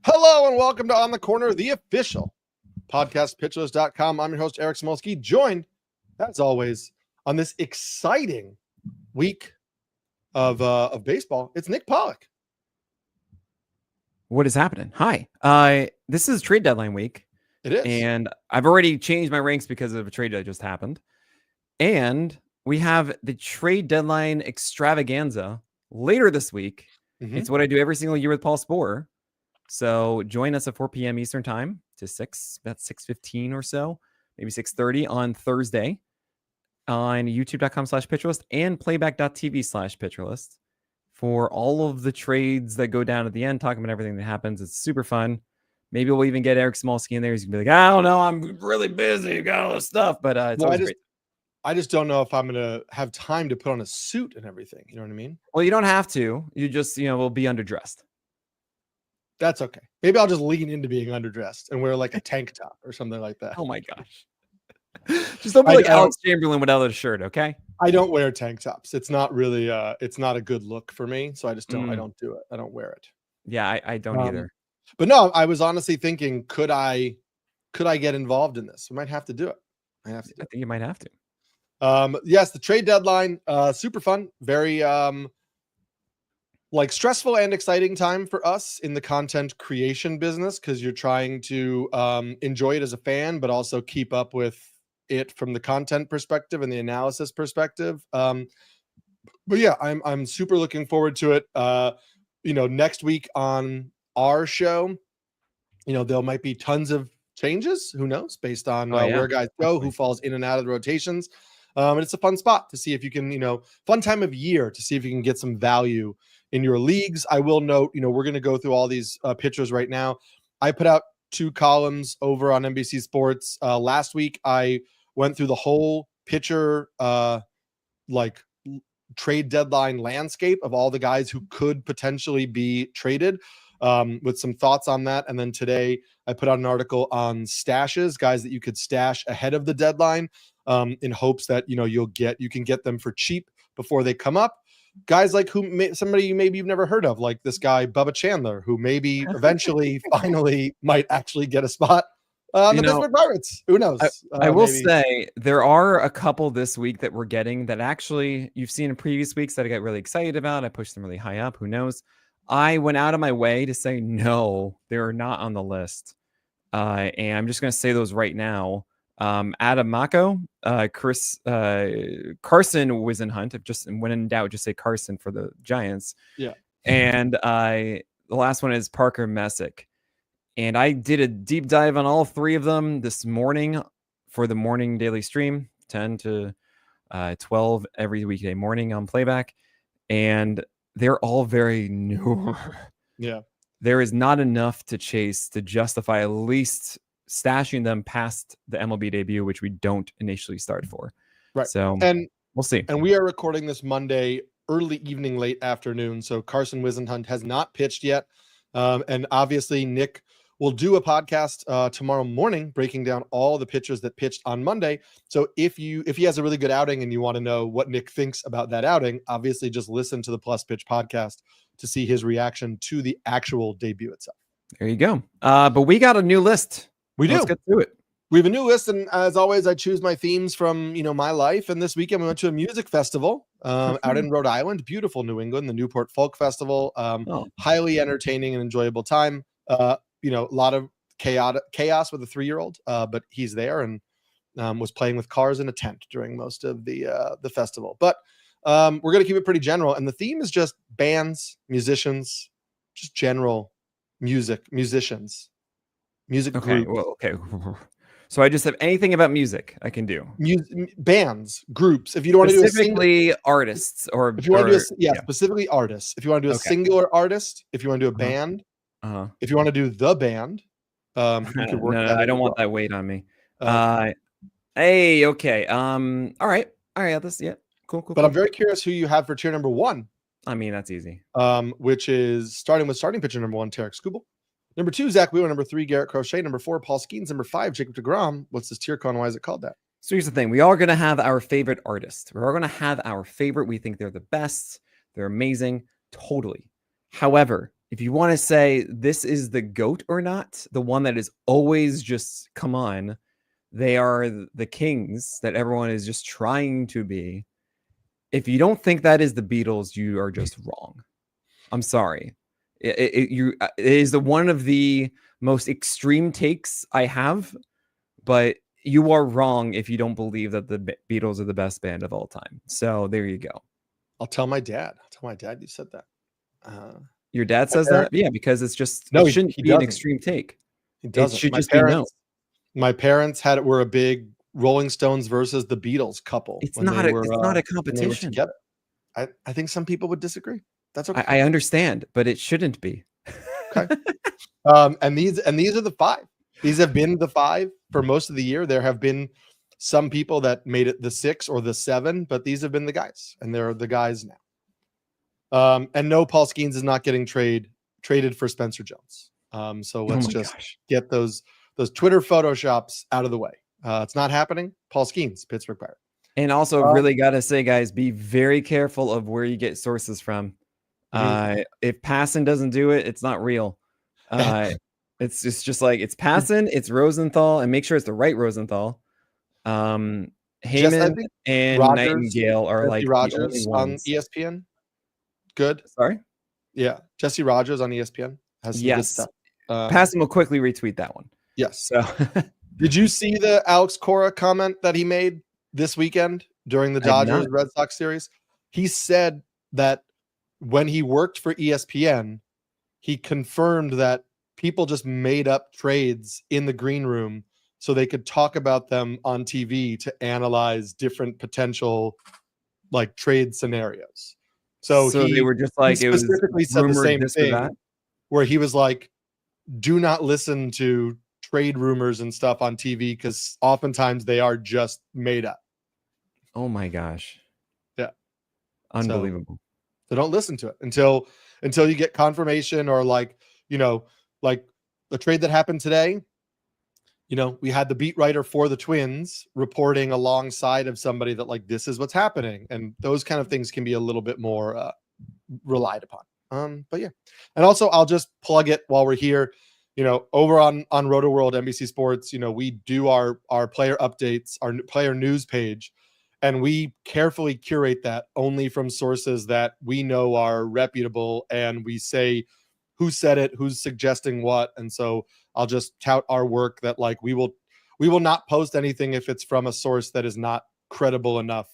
Hello and welcome to On the Corner, the official podcast, pitcherlist.com. I'm your host, Eric Samulski, joined, as always, on this exciting week of baseball. It's Nick Pollack. What is happening? Hi. This is trade deadline week. It is. And I've already changed my ranks because of a trade that just happened. And we have the trade deadline extravaganza later this week. Mm-hmm. It's what I do every single year with Paul Sporer. So join us at 4 p.m. Eastern time to about 6:15 or so, maybe 6:30 on Thursday on youtube.com/pitcherlist and playback.tv/pitcherlist for all of the trades that go down at the end, talking about everything that happens. It's super fun. Maybe we'll even get Eric Samulski in there. He's gonna be like, I don't know, I'm really busy, got all this stuff, but it's always great. I just don't know if I'm gonna have time to put on a suit and everything. You know what I mean? Well, you don't have to. You just, will be underdressed. That's okay. Maybe I'll just lean into being underdressed and wear like a tank top or something like that. Oh my gosh. Just don't be like Alex Chamberlain without a shirt, okay? I don't wear tank tops. It's not really it's not a good look for me. So I just don't I don't do it. I don't wear it. Yeah, I don't either. But no, I was honestly thinking, could I get involved in this? I might have to do it. I think you might have to. Yes, the trade deadline, super fun, very like stressful and exciting time for us in the content creation business, because you're trying to enjoy it as a fan, but also keep up with it from the content perspective and the analysis perspective. But yeah, I'm super looking forward to it. Next week on our show, there might be tons of changes. Who knows? Based on where guys go, who falls in and out of the rotations. And it's a fun spot to see if you can, fun time of year to see if you can get some value in your leagues. I will note, we're going to go through all these pitchers right now. I put out 2 columns over on NBC Sports. Last week, I went through the whole pitcher trade deadline landscape of all the guys who could potentially be traded, with some thoughts on that. And then today I put out an article on stashes, guys that you could stash ahead of the deadline, in hopes that, you can get them for cheap before they come up. Guys like somebody maybe you've never heard of, like this guy, Bubba Chandler, who maybe eventually finally might actually get a spot on the Pittsburgh Pirates. Who knows? I will say there are a couple this week that we're getting that actually you've seen in previous weeks that I got really excited about. I pushed them really high up. Who knows? I went out of my way to say, no, they're not on the list. And I'm just going to say those right now. Adam Mako, Carson Wisenhunt. Just when in doubt, just say Carson for the Giants. Yeah. And the last one is Parker Messick. And I did a deep dive on all 3 of them this morning for the morning daily stream, 10 to 12 every weekday morning on Playback. And they're all very new. Yeah. There is not enough to chase to justify at least stashing them past the MLB debut, which we don't initially start for. Right. So we'll see. And we are recording this Monday, early evening, late afternoon. So Carson Wisenhunt has not pitched yet. And obviously Nick will do a podcast tomorrow morning, breaking down all the pitchers that pitched on Monday. So if he has a really good outing and you want to know what Nick thinks about that outing, obviously just listen to the Plus Pitch podcast to see his reaction to the actual debut itself. There you go. But we got a new list. Let's get through it. We have a new list, and as always, I choose my themes from my life. And this weekend we went to a music festival out in Rhode Island, beautiful New England, the Newport Folk Festival. Highly entertaining and enjoyable time. A lot of chaos with a 3-year-old, but he's there and was playing with cars in a tent during most of the festival. But we're going to keep it pretty general, and the theme is just bands, musicians, just general musicians. Music okay, groups. well, okay. So I just have anything about music I can do. Bands, groups. If you don't want to do specifically artists, or if you want to do specifically artists. If you want to do a singular artist, if you want to do a band, if you want to do the band, you could work. No, I don't want that weight on me. Hey, okay. All right. Cool. But I'm very curious who you have for tier number 1. I mean, that's easy. Which is starting with starting pitcher number 1, Tarek Skubal. Number 2, Zach Wheeler. Number 3, Garrett Crochet. Number 4, Paul Skeens. Number 5, Jacob deGrom. What's this tier con? Why is it called that? So here's the thing. We are going to have our favorite artist. We're going to have our favorite. We think they're the best. They're amazing. Totally. However, if you want to say this is the GOAT or not, the one that is always just, come on, they are the kings that everyone is just trying to be. If you don't think that is the Beatles, you are just wrong. I'm sorry. It is one of the most extreme takes I have, but you are wrong if you don't believe that the Beatles are the best band of all time. So there you go. I'll tell my dad. You said that. Your dad says that? Yeah, because it's just, no, it shouldn't be an extreme take. He doesn't. It should just be no. My parents were a big Rolling Stones versus the Beatles couple. It's not a competition. Together. I think some people would disagree. That's okay. I understand, but it shouldn't be. Okay. And these are the 5. These have been the 5 for most of the year. There have been some people that made it the 6 or the 7, but these have been the guys, and they're the guys now. And no, Paul Skeens is not getting traded for Spencer Jones. So let's get those Twitter photoshops out of the way. It's not happening. Paul Skeens, Pittsburgh Pirate. And also, really got to say, guys, be very careful of where you get sources from. If Passan doesn't do it, it's not real. It's just like, it's Passan, it's Rosenthal, and make sure it's the right Rosenthal. Heyman and Rogers, Nightingale are like Rogers on ESPN. Good. Sorry. Yeah, Jesse Rogers on ESPN has some good stuff. Passan will quickly retweet that one. Yes. So, did you see the Alex Cora comment that he made this weekend during the Dodgers Red Sox series? He said that when he worked for ESPN, he confirmed that people just made up trades in the green room so they could talk about them on TV to analyze different potential like trade scenarios. So they were just like, he specifically said the same thing, where he was like, do not listen to trade rumors and stuff on TV because oftentimes they are just made up. Oh my gosh. Yeah. Unbelievable. So don't listen to it until you get confirmation, or like the trade that happened today. We had the beat writer for the Twins reporting alongside of somebody that like, this is what's happening. And those kind of things can be a little bit more relied upon. But yeah. And also I'll just plug it while we're here, over on Roto World, NBC Sports, we do our player updates, our player news page, and we carefully curate that only from sources that we know are reputable, and we say who said it, who's suggesting what. And so I'll just tout our work that like we will not post anything if it's from a source that is not credible enough.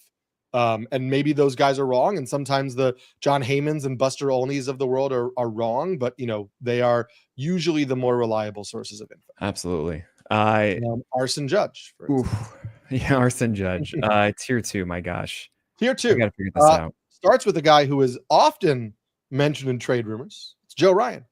And maybe those guys are wrong, and sometimes the John Heymans and Buster Olneys of the world are wrong, but they are usually the more reliable sources of info. Absolutely. Arson Judge. Yeah, Arson Judge. Tier 2, my gosh. Tier 2. I gotta figure this out. Starts with a guy who is often mentioned in trade rumors. It's Joe Ryan.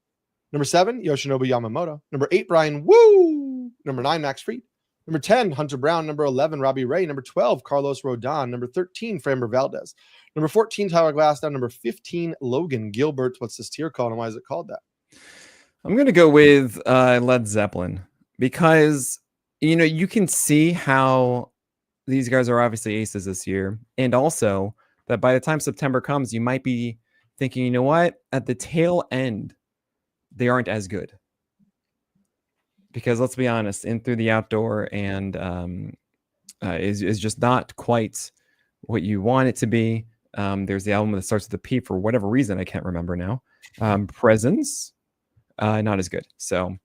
Number 7, Yoshinobu Yamamoto. Number 8, Brian Woo. Number 9, Max Fried. Number 10, Hunter Brown. Number 11, Robbie Ray. Number 12, Carlos Rodon. Number 13, Framber Valdez. Number 14, Tyler Glasnow. Number 15, Logan Gilbert. What's this tier called, and why is it called that? I'm going to go with Led Zeppelin, because, you can see how these guys are obviously aces this year. And also that by the time September comes, you might be thinking, you know what? At the tail end, they aren't as good. Because let's be honest, In Through the Outdoor and is just not quite what you want it to be. There's the album that starts with a P for whatever reason. I can't remember now. Presence, not as good. So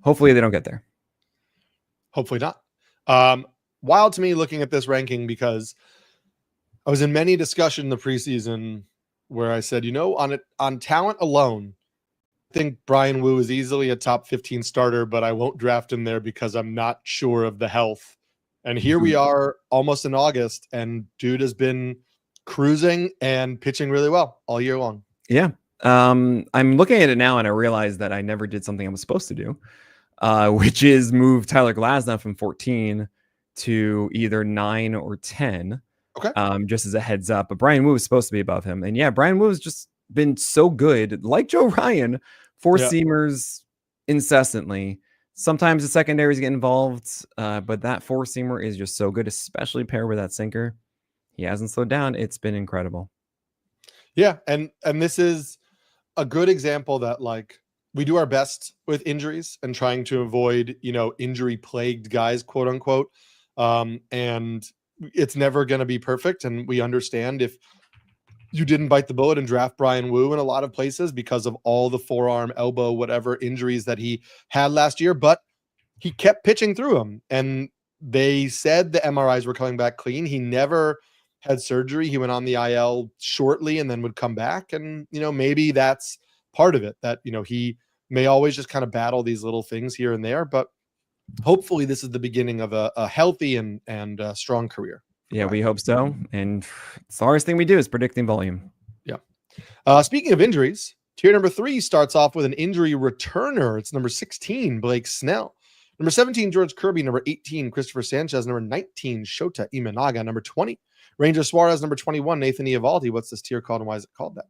hopefully they don't get there. Hopefully not. Wild to me looking at this ranking, because I was in many discussion in the preseason where I said, on talent alone, I think Brian Wu is easily a top 15 starter, but I won't draft him there because I'm not sure of the health. And here we are almost in August, and dude has been cruising and pitching really well all year long. Yeah. I'm looking at it now and I realize that I never did something I was supposed to do, which is move Tyler Glasnow from 14 to either 9 or 10. Okay. Just as a heads up. But Brian Wu was supposed to be above him. And yeah, Brian Wu has just been so good, like Joe Ryan, four-seamers incessantly. Sometimes the secondaries get involved, but that four-seamer is just so good, especially paired with that sinker. He hasn't slowed down. It's been incredible. Yeah, and this is a good example that like we do our best with injuries and trying to avoid, injury plagued guys, quote unquote. And it's never going to be perfect. And we understand if you didn't bite the bullet and draft Brian Wu in a lot of places because of all the forearm, elbow, whatever injuries that he had last year, but he kept pitching through them. And they said the MRIs were coming back clean. He never had surgery. He went on the IL shortly and then would come back. And, maybe that's part of it that, he may always just kind of battle these little things here and there, but hopefully this is the beginning of a healthy and strong career. Yeah, we hope so. And it's the hardest thing we do is predicting volume. Yeah. Speaking of injuries, tier number 3 starts off with an injury returner. It's number 16, Blake Snell. Number 17, George Kirby. Number 18, Christopher Sanchez. Number 19, Shota Imanaga. Number 20, Ranger Suarez. Number 21, Nathan Eovaldi. What's this tier called and why is it called that?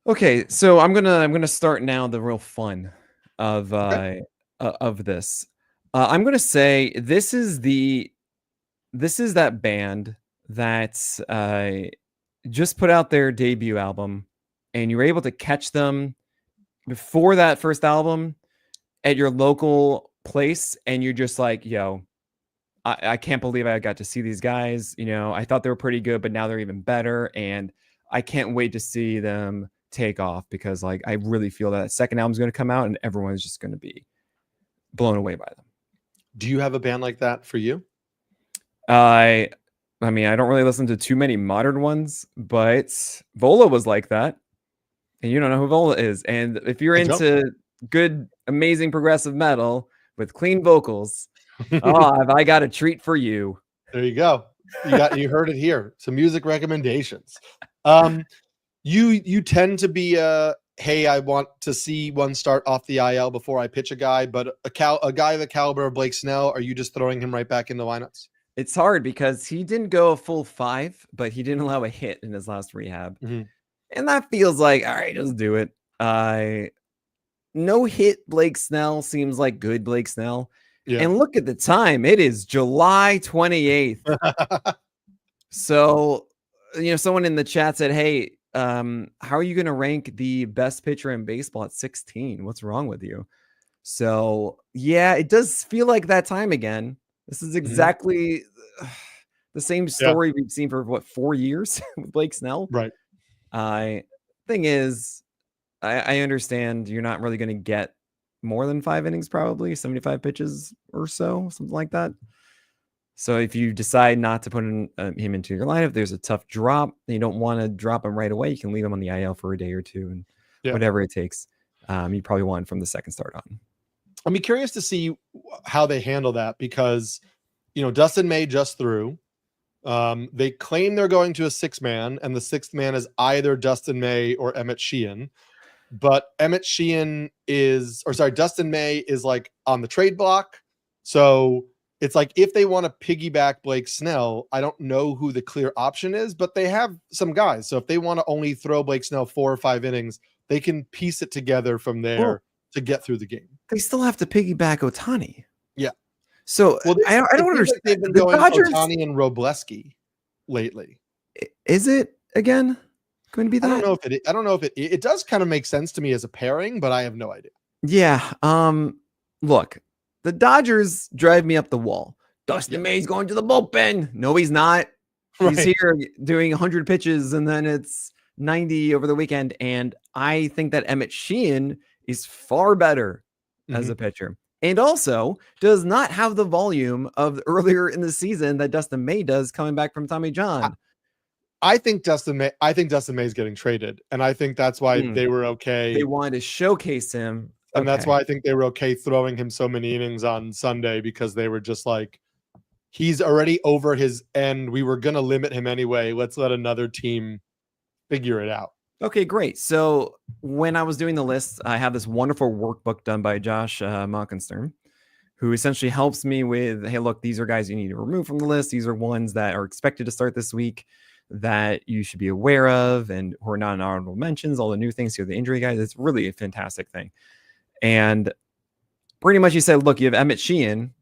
Okay, so I'm gonna start now the real fun of this. I'm gonna say this is that band that just put out their debut album, and you were able to catch them before that first album at your local place, and you're just like, yo, I can't believe I got to see these guys. I thought they were pretty good, but now they're even better, and I can't wait to see them take off because like I really feel that second album's going to come out and everyone's just going to be blown away by them. Do you have a band like that for you? I mean, I don't really listen to too many modern ones, but Vola was like that. And you don't know who Vola is. And if you're into good, amazing progressive metal with clean vocals, have I got a treat for you. There you go. You heard it here. Some music recommendations. You tend to be hey, I want to see one start off the IL before I pitch a guy, but a guy of the caliber of Blake Snell, are you just throwing him right back into lineups? It's hard because he didn't go a full 5, but he didn't allow a hit in his last rehab. Mm-hmm. And that feels like, all right, just do it. No hit Blake Snell seems like good Blake Snell. Yeah. And look at the time. It is July 28th. So, someone in the chat said, hey, how are you going to rank the best pitcher in baseball at 16? What's wrong with you? So, yeah, it does feel like that time again. This is exactly the same story we've seen for 4 years with Blake Snell. Right. Thing is, I understand you're not really going to get more than 5 innings, probably 75 pitches or so, something like that. So if you decide not to put him into your lineup, there's a tough drop, and you don't want to drop him right away. You can leave him on the IL for a day or two, and whatever it takes. You probably want from the second start on. I'd be curious to see how they handle that because, Dustin May just threw. They claim they're going to a 6-man, and the 6th man is either Dustin May or Emmett Sheehan. But Dustin May is like on the trade block. So it's like if they want to piggyback Blake Snell, I don't know who the clear option is, but they have some guys. So if they want to only throw Blake Snell 4 or 5 innings, they can piece it together from there to get through the game. They still have to piggyback Ohtani. Yeah. So I don't understand. Like they've been going Ohtani and Robleski lately. Is it again going to be that? I don't know if it does kind of make sense to me as a pairing, but I have no idea. Yeah. Look, the Dodgers drive me up the wall. Dustin May's going to the bullpen. No, he's not. He's here doing 100 pitches and then it's 90 over the weekend. And I think that Emmett Sheehan is far better as a pitcher. And also does not have the volume of earlier in the season that Dustin May does coming back from Tommy John. I think Dustin May is getting traded. And I think that's why they were okay. They wanted to showcase him. And that's why I think they were okay throwing him so many innings on Sunday, because they were just like, he's already over his end. We were going to limit him anyway. Let's let another team figure it out. Okay, great. So when I was doing the list, I have this wonderful workbook done by Josh Mockenstern, who essentially helps me with, hey, look, these are guys you need to remove from the list. These are ones that are expected to start this week that you should be aware of and who are not in honorable mentions, all the new things here, the injury guys. It's really a fantastic thing. And pretty much he said, look, you have Emmett Sheehan,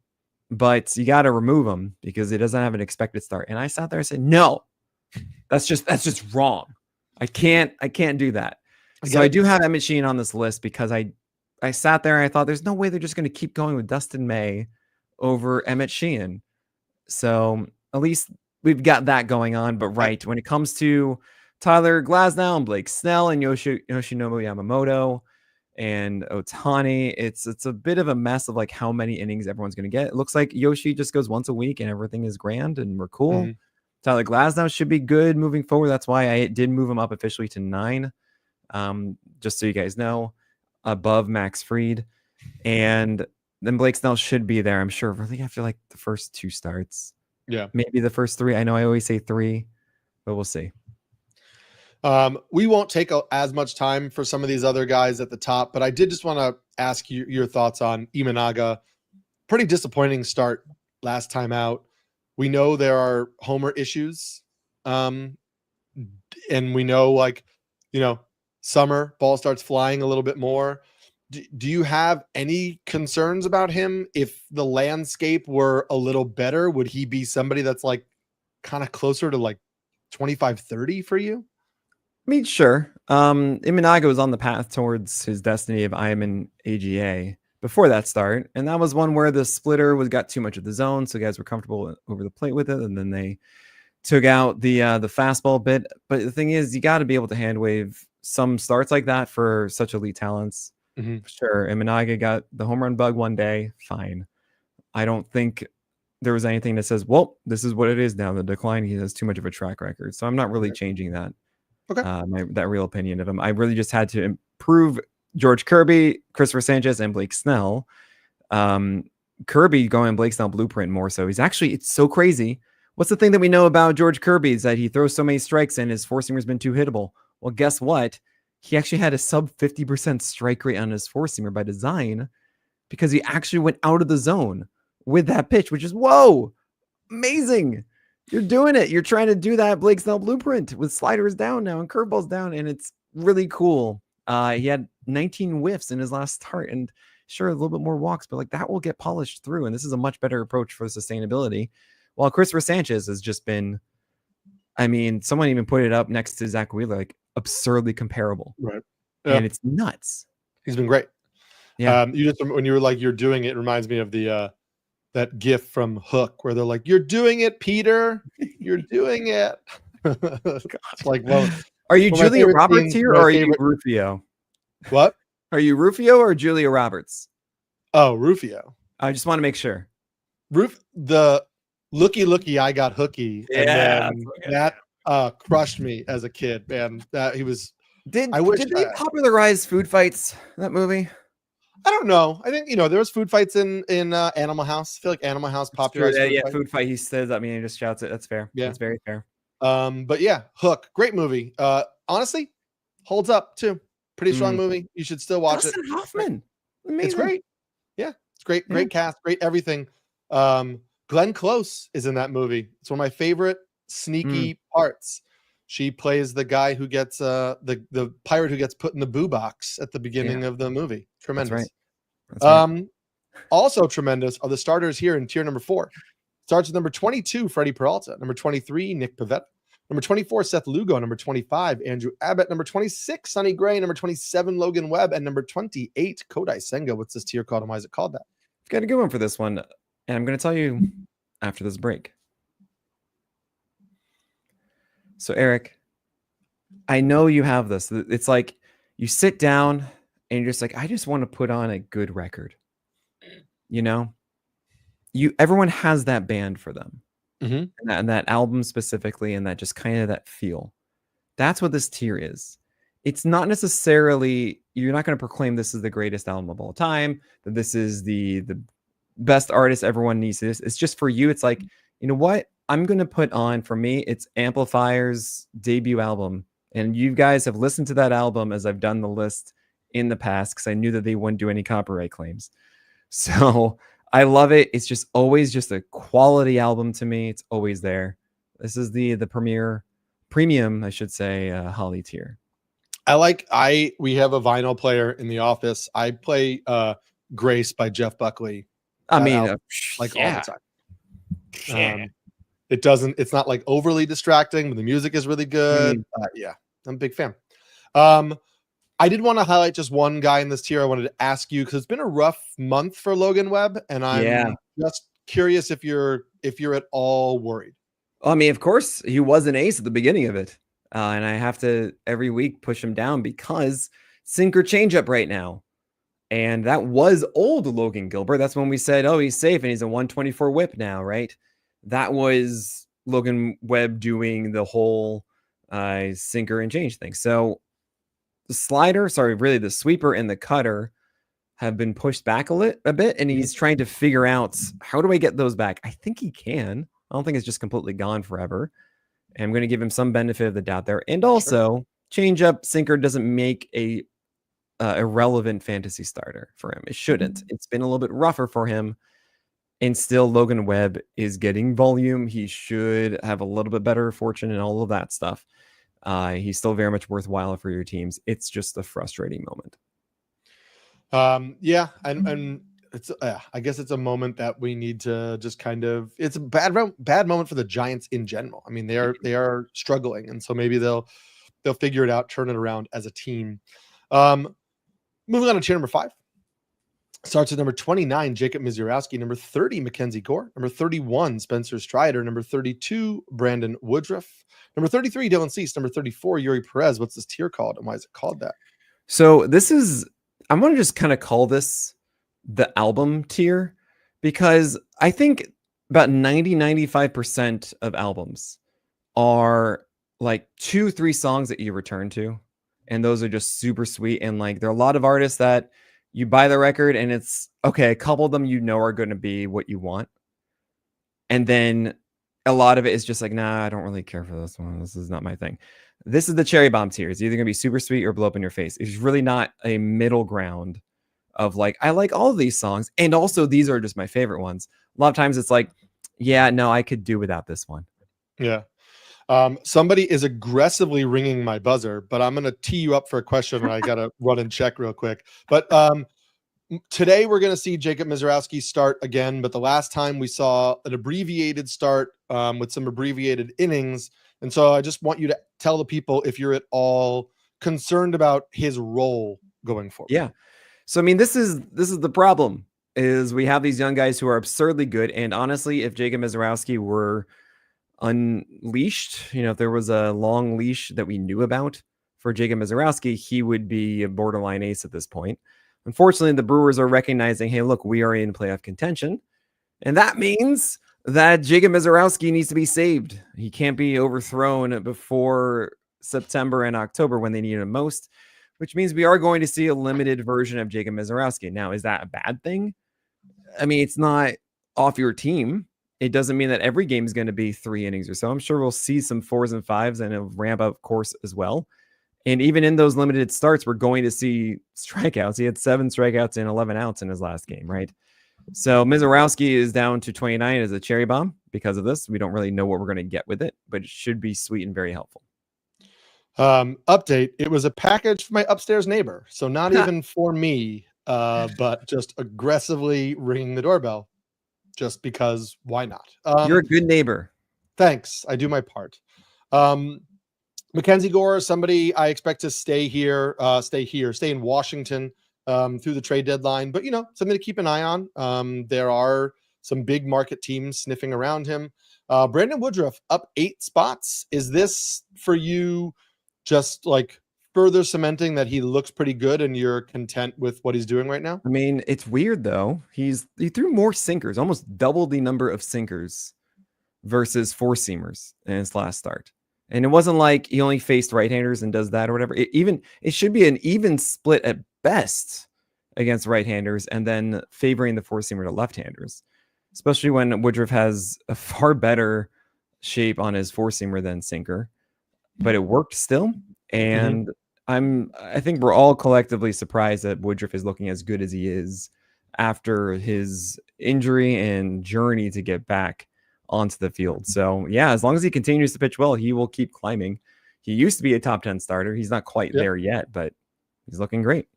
but you got to remove him because he doesn't have an expected start. And I sat there and said, no, that's just wrong. I can't do that. So I do have Emmett Sheehan on this list because I sat there and I thought there's no way they're just going to keep going with Dustin May over Emmett Sheehan. So at least we've got that going on. But when it comes to Tyler Glasnow and Blake Snell and Yoshinobu Yamamoto and Ohtani, it's a bit of a mess of like how many innings everyone's going to get. It looks like Yoshi just goes once a week and everything is grand and we're cool. Mm-hmm. Tyler Glasnow should be good moving forward. That's why I did move him up officially to 9. Just so you guys know, above Max Fried. And then Blake Snell should be there, I'm sure, really after like the first 2 starts. Yeah. Maybe the first 3. I know I always say 3, but we'll see. We won't take as much time for some of these other guys at the top, but I did just want to ask you your thoughts on Imanaga. Pretty disappointing start last time out. We know there are homer issues. And we know, like, summer ball starts flying a little bit more. Do you have any concerns about him? If the landscape were a little better, would he be somebody that's like kind of closer to like 25-30 for you? I mean, sure. Imanaga was on the path towards his destiny of Ironman AGA before that start. And that was one where the splitter got too much of the zone. So guys were comfortable over the plate with it. And then they took out the fastball bit. But the thing is, you got to be able to hand wave some starts like that for such elite talents. Mm-hmm. Sure. Imanaga got the home run bug one day. Fine. I don't think there was anything that says, well, this is what it is now. The decline, he has too much of a track record. So I'm not really changing that. Okay. That real opinion of him. I really just had to improve George Kirby, Christopher Sanchez, and Blake Snell. Kirby going Blake Snell blueprint more so. It's so crazy. What's the thing that we know about George Kirby is that he throws so many strikes and his four seamer's been too hittable. Well, guess what? He actually had a sub 50% strike rate on his four seamer by design because he actually went out of the zone with that pitch, which is, whoa, amazing. You're doing it. You're trying to do that Blake Snell blueprint with sliders down now and curveballs down, and it's really cool. He had 19 whiffs in his last start, and sure, a little bit more walks, but like that will get polished through, and this is a much better approach for sustainability. While Christopher Sanchez has just been, I mean, someone even put it up next to Zach Wheeler, like absurdly comparable. Right. Yeah. And it's nuts. He's been great. Yeah. When you were like, you're doing it, reminds me of the that gif from Hook where they're like, you're doing it, Peter. You're doing it. It's like, well, are you Julia Roberts here or are you Rufio? What? Are you Rufio or Julia Roberts? Oh, Rufio. I just want to make sure. The looky, I got hooky. Yeah. And then that crushed me as a kid, man. That he was. Did they popularize food fights in that movie? I don't know. I think there was food fights in Animal House. I feel like Animal House popularized. Food fight. He says. I mean, he just shouts it. That's fair. Yeah, that's very fair. But yeah, Hook, great movie. Honestly, holds up too. Pretty strong movie. You should still watch Dustin Hoffman. Amazing. It's great. Yeah, it's great. Great cast. Great everything. Glenn Close is in that movie. It's one of my favorite sneaky parts. She plays the guy who gets the pirate who gets put in the boo box at the beginning of the movie. Tremendous. That's right. Also tremendous are the starters here in tier number 4. Starts with number 22, Freddie Peralta. Number 23, Nick Pivetta. Number 24, Seth Lugo. Number 25, Andrew Abbott. Number 26, Sonny Gray. Number 27, Logan Webb. And number 28, Kodai Senga. What's this tier called and why is it called that? I've got a good one for this one. And I'm going to tell you after this break. So, Eric, I know you have this. It's like you sit down and you're just like, I just want to put on a good record. Everyone has that band for them. Mm-hmm. And that album specifically, and that just kind of that feel. That's what this tier is. It's not necessarily, you're not going to proclaim this is the greatest album of all time, that this is the best artist everyone needs this. It's just for you. It's like, you know what? I'm going to put on, for me, it's Amplifier's debut album. And you guys have listened to that album as I've done the list in the past because I knew that they wouldn't do any copyright claims. So I love it. It's just always just a quality album to me. It's always there. This is the premium, I should say, Holly tier. We have a vinyl player in the office. I play Grace by Jeff Buckley. I mean, all the time. It's not like overly distracting, but the music is really good. I'm a big fan. I did want to highlight just one guy in this tier. I wanted to ask you because it's been a rough month for Logan Webb, and I'm just curious if you're at all worried. I mean, of course, he was an ace at the beginning of it, and I have to every week push him down because sinker changeup right now. And that was old Logan Gilbert. That's when we said, oh, he's safe and he's a 124 whip now, right? That was Logan Webb doing the whole sinker and change thing. So the the sweeper and the cutter have been pushed back a bit, and he's trying to figure out, how do I get those back? I think he can. I don't think it's just completely gone forever. And I'm going to give him some benefit of the doubt there. And also, changeup, sinker doesn't make a irrelevant fantasy starter for him. It shouldn't. It's been a little bit rougher for him, and still Logan Webb is getting volume. He should have a little bit better fortune and all of that stuff. He's still very much worthwhile for your teams. It's just a frustrating moment. Yeah, and it's I guess it's a moment that we need to just kind of. It's a bad moment for the Giants in general. I mean, they are struggling, and so maybe they'll figure it out, turn it around as a team. Moving on to tier number 5. Starts at number 29, Jacob Misiorowski. Number 30, Mackenzie Gore. Number 31, Spencer Strider. Number 32, Brandon Woodruff. Number 33, Dylan Cease. Number 34, Yuri Perez. What's this tier called, and why is it called that? So I'm going to just kind of call this the album tier, because I think about 95% of albums are like 2-3 songs that you return to. And those are just super sweet. And like, there are a lot of artists that you buy the record and it's okay. A couple of them, are going to be what you want. And then a lot of it is just like, nah, I don't really care for this one. This is not my thing. This is the cherry bomb tier. It's either going to be super sweet or blow up in your face. It's really not a middle ground of like, I like all of these songs. And also these are just my favorite ones. A lot of times it's like, yeah, no, I could do without this one. Yeah. Somebody is aggressively ringing my buzzer, but I'm going to tee you up for a question and I got to run and check real quick. But today we're going to see Jacob Misiorowski start again, but the last time we saw an abbreviated start with some abbreviated innings. And so I just want you to tell the people if you're at all concerned about his role going forward. Yeah. So, I mean, this is the problem, is we have these young guys who are absurdly good. And honestly, if Jacob Misiorowski were unleashed, if there was a long leash that we knew about for Jacob Misiorowski, he would be a borderline ace at this point. Unfortunately, the Brewers are recognizing, hey, look, we are in playoff contention. And that means that Jacob Misiorowski needs to be saved. He can't be overthrown before September and October when they need him most, which means we are going to see a limited version of Jacob Misiorowski. Now, is that a bad thing? I mean, it's not off your team. It doesn't mean that every game is going to be 3 innings or so. I'm sure we'll see some 4s and 5s and a ramp up course as well. And even in those limited starts, we're going to see strikeouts. He had 7 strikeouts and 11 outs in his last game, right? So Misiorowski is down to 29 as a cherry bomb because of this. We don't really know what we're going to get with it, but it should be sweet and very helpful. Update. It was a package for my upstairs neighbor. So not even for me, but just aggressively ringing the doorbell. Just because, why not? You're a good neighbor. Thanks. I do my part. Mackenzie Gore, somebody I expect to stay in Washington through the trade deadline, but something to keep an eye on. There are some big market teams sniffing around him. Brandon Woodruff up 8 spots. Is this for you just like further cementing that he looks pretty good and you're content with what he's doing right now? I mean, it's weird though. He threw more sinkers, almost double the number of sinkers versus 4-seamers in his last start. And it wasn't like he only faced right-handers and does that or whatever. It should be an even split at best against right-handers and then favoring the 4-seamer to left-handers, especially when Woodruff has a far better shape on his 4-seamer than sinker, but it worked still. And I think we're all collectively surprised that Woodruff is looking as good as he is after his injury and journey to get back onto the field. So yeah, as long as he continues to pitch well, he will keep climbing. He used to be a top 10 starter. He's not quite there yet, but he's looking great.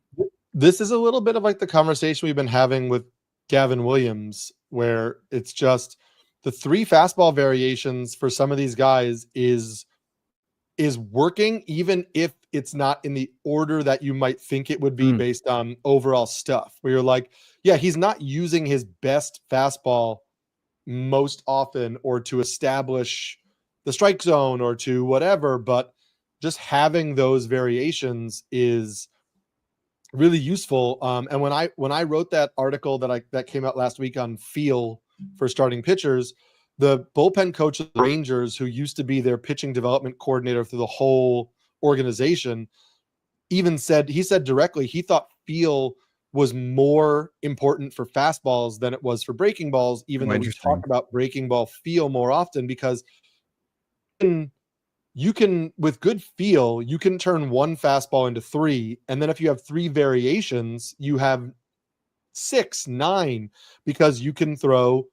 This is a little bit of like the conversation we've been having with Gavin Williams, where it's just the 3 fastball variations for some of these guys is working, even if it's not in the order that you might think it would be based on overall stuff, where you're like, yeah, he's not using his best fastball most often or to establish the strike zone or to whatever, but just having those variations is really useful. And when I wrote that article that came out last week on feel for starting pitchers, the bullpen coach of the Rangers, who used to be their pitching development coordinator through the whole organization, even said directly he thought feel was more important for fastballs than it was for breaking balls, even though we talk about breaking ball feel more often, because you can with good feel, you can turn one fastball into three. And then if you have three variations, you have 6, 9, because you can throw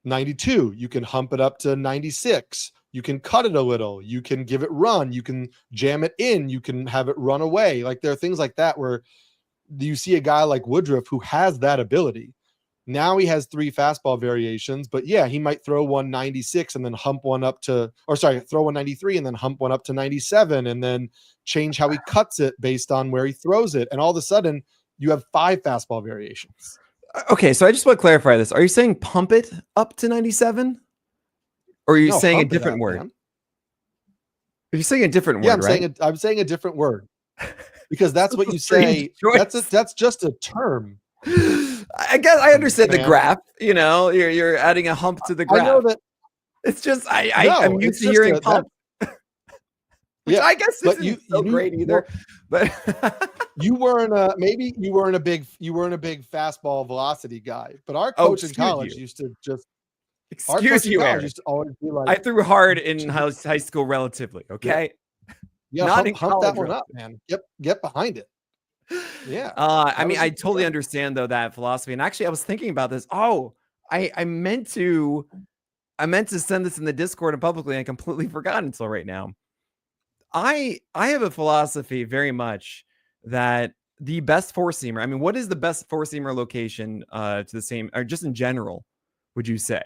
92, you can hump it up to 96, you can cut it a little, you can give it run, you can jam it in, you can have it run away. Like there are things like that where you see a guy like Woodruff who has that ability. Now he has 3 fastball variations, but yeah, he might throw 196 and then hump one up to, or sorry, throw 193 and then hump one up to 97 and then change how he cuts it based on where he throws it. And all of a sudden you have 5 fastball variations. Okay, so I just want to clarify this. Are you saying pump it up to 97? Or are you saying a different word? Man. Are you saying a different word, right? I'm saying a different word. Because that's what you say. That's just a term. I guess I understand the graph. You know, you're adding a hump to the graph. I know that. It's just I'm used to hearing pump. Which I guess isn't so great either. But you weren't a big fastball velocity guy. But our coach in college used to just excuse you, Eric. Used to always be like, I threw hard in high school relatively. Okay. Yeah, not hump that one up, man. Get behind it. Yeah. I mean, I totally understand though that philosophy. And actually, I was thinking about this. Oh, I meant to send this in the Discord and publicly, and I completely forgot until right now. I have a philosophy very much that the best 4-seamer. I mean, what is the best 4-seamer location to the same, or just in general, would you say?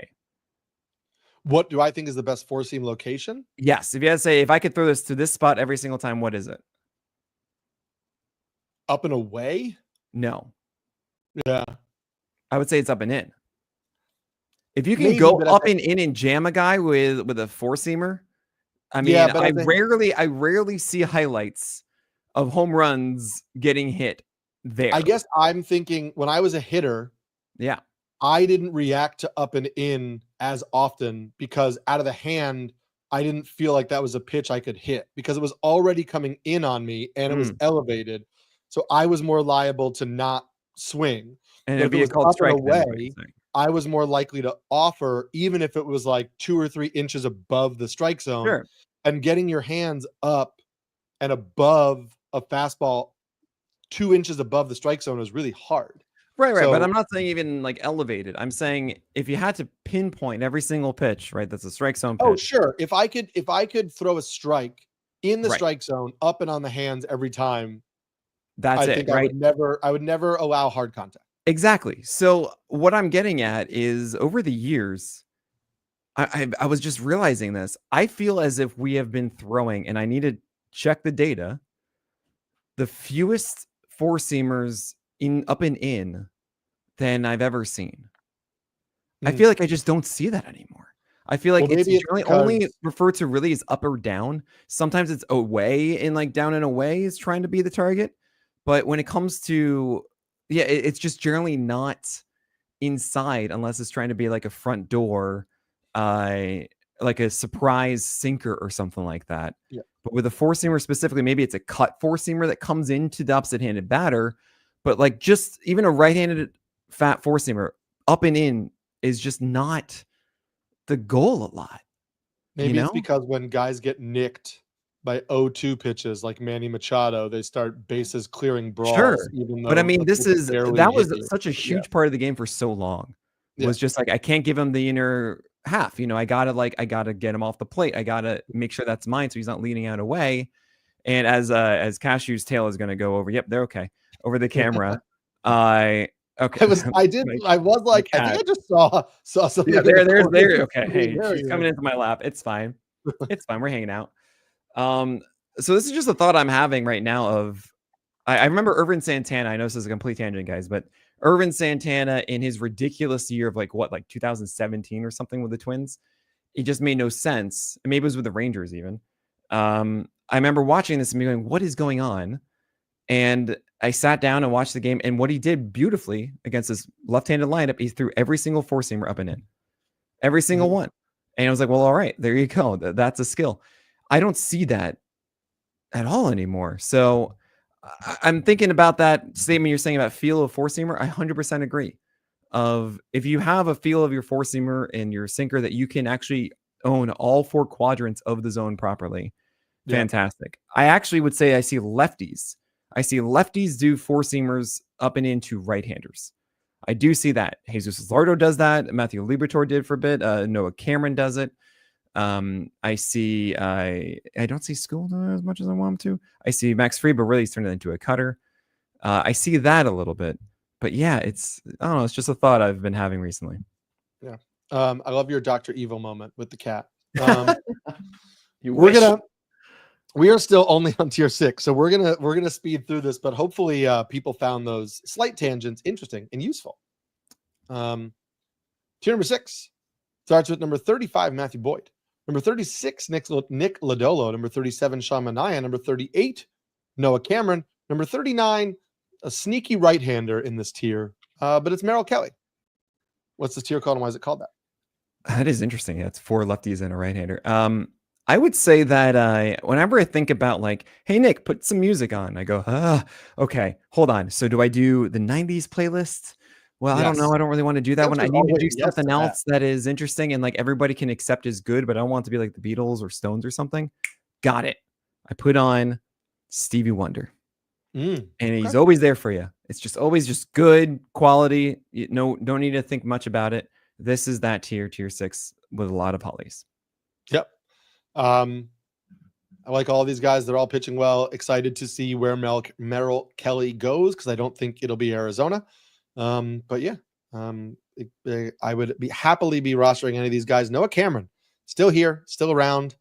What do I think is the best 4-seam location? Yes. If you had to say, if I could throw this to this spot every single time, what is it? Up and away? No. Yeah. I would say it's up and in. If you can go up and in and jam a guy with a 4-seamer, I mean, I rarely see highlights of home runs getting hit there. I guess I'm thinking when I was a hitter, yeah, I didn't react to up and in as often because out of the hand, I didn't feel like that was a pitch I could hit because it was already coming in on me and it was elevated. So I was more liable to not swing. And it'd be a called strike away. I was more likely to offer, even if it was like 2 or 3 inches above the strike zone. Sure. And getting your hands up and above a fastball 2 inches above the strike zone is really hard. Right. So, but I'm not saying even like elevated. I'm saying if you had to pinpoint every single pitch, right? That's a strike zone pitch. Oh, sure. If I could throw a strike in the strike zone up and on the hands every time, I think right? I would never allow hard contact. Exactly. So what I'm getting at is over the years, I was just realizing this. I feel as if we have been throwing, and I need to check the data, the fewest 4-seamers up and in than I've ever seen. I feel like I just don't see that anymore. I feel like it's generally only referred to really as up or down. Sometimes it's away, and like down and away is trying to be the target. But when it comes to, it's just generally not inside unless it's trying to be like a front door, like a surprise sinker or something like that. Yeah. But with a 4-seamer specifically, maybe it's a cut 4-seamer that comes into the opposite-handed batter. But like just even a right-handed fat 4-seamer up and in is just not the goal a lot. Maybe it's because when guys get nicked by 0-2 pitches like Manny Machado, they start bases clearing brawls. Sure. Even though but I mean, that was such a huge part of the game for so long. It was just like, I can't give him the inner half. You know, I gotta get him off the plate. I gotta make sure that's mine so he's not leaning out away. And as Cashew's tail is gonna go over, yep, they're okay. Over the camera. Okay. I was like, I think I just saw something. Yeah, there. Okay. Hey, she's coming into my lap. It's fine. It's fine. We're hanging out. So this is just a thought I'm having right now of, I remember Irvin Santana. I know this is a complete tangent, guys, but Irvin Santana in his ridiculous year of like 2017 or something with the Twins, it just made no sense. Maybe it was with the Rangers even. I remember watching this and going, what is going on? And I sat down and watched the game, and what he did beautifully against this left-handed lineup, he threw every single four-seamer up and in. Every single one. And I was like, well, all right, there you go. That's a skill. I don't see that at all anymore. So I'm thinking about that statement you're saying about feel of four-seamer. I 100% agree. Of if you have a feel of your four-seamer and your sinker that you can actually own all four quadrants of the zone properly, fantastic. I actually would say I see lefties do four-seamers up and into right-handers. I do see that. Jesus Luzardo does that. Matthew Liberatore did for a bit. Noah Cameron does it. I don't see School as much as I want him to. I see Max Fried, but really he's turned it into a cutter. I see that a little bit. But yeah, I don't know. It's just a thought I've been having recently. Yeah. I love your Dr. Evil moment with the cat. We are still only on tier 6, so we're gonna speed through this, but hopefully people found those slight tangents interesting and useful. Tier number 6 starts with number 35, Matthew Boyd. Number 36, Nick Lodolo. Number 37, Sean Manaea. Number 38, Noah Cameron. Number 39, a sneaky right-hander in this tier, but it's Merrill Kelly. What's this tier called, and why is it called that? That is interesting. Yeah, it's 4 lefties and a right-hander. I would say that whenever I think about like, hey, Nick, put some music on, I go, okay, hold on. So do I do the 90s playlist? Well, yes. I don't know. I don't really want to do that one. I need to do something else that is interesting and like everybody can accept is good, but I don't want it to be like the Beatles or Stones or something. Got it. I put on Stevie Wonder. And he's always there for you. It's just always just good quality. Don't need to think much about it. This is that tier 6 with a lot of hollies. Yep. I like all these guys. They're all pitching well. Excited to see where Merrill Kelly goes because I don't think it'll be Arizona. But yeah, I would happily be rostering any of these guys. Noah Cameron, still here, still around.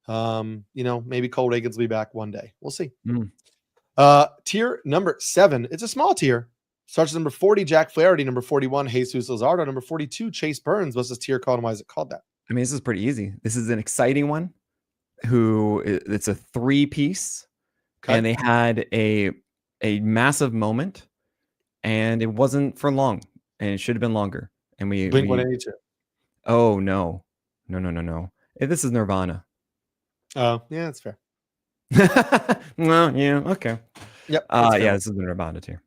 Maybe Cole Reagan's will be back one day. We'll see. Tier number 7. It's a small tier. Starts with number 40, Jack Flaherty. Number 41, Jesus Luzardo. Number 42, Chase Burns. What's this tier called and why is it called that? I mean, this is pretty easy. This is an exciting one. It's a 3-piece, and they had a massive moment, and it wasn't for long, and it should have been longer. And we Blink-182. Oh no. This is Nirvana. Oh yeah, that's fair. Well, yeah, okay. Yep. This is the Nirvana tier.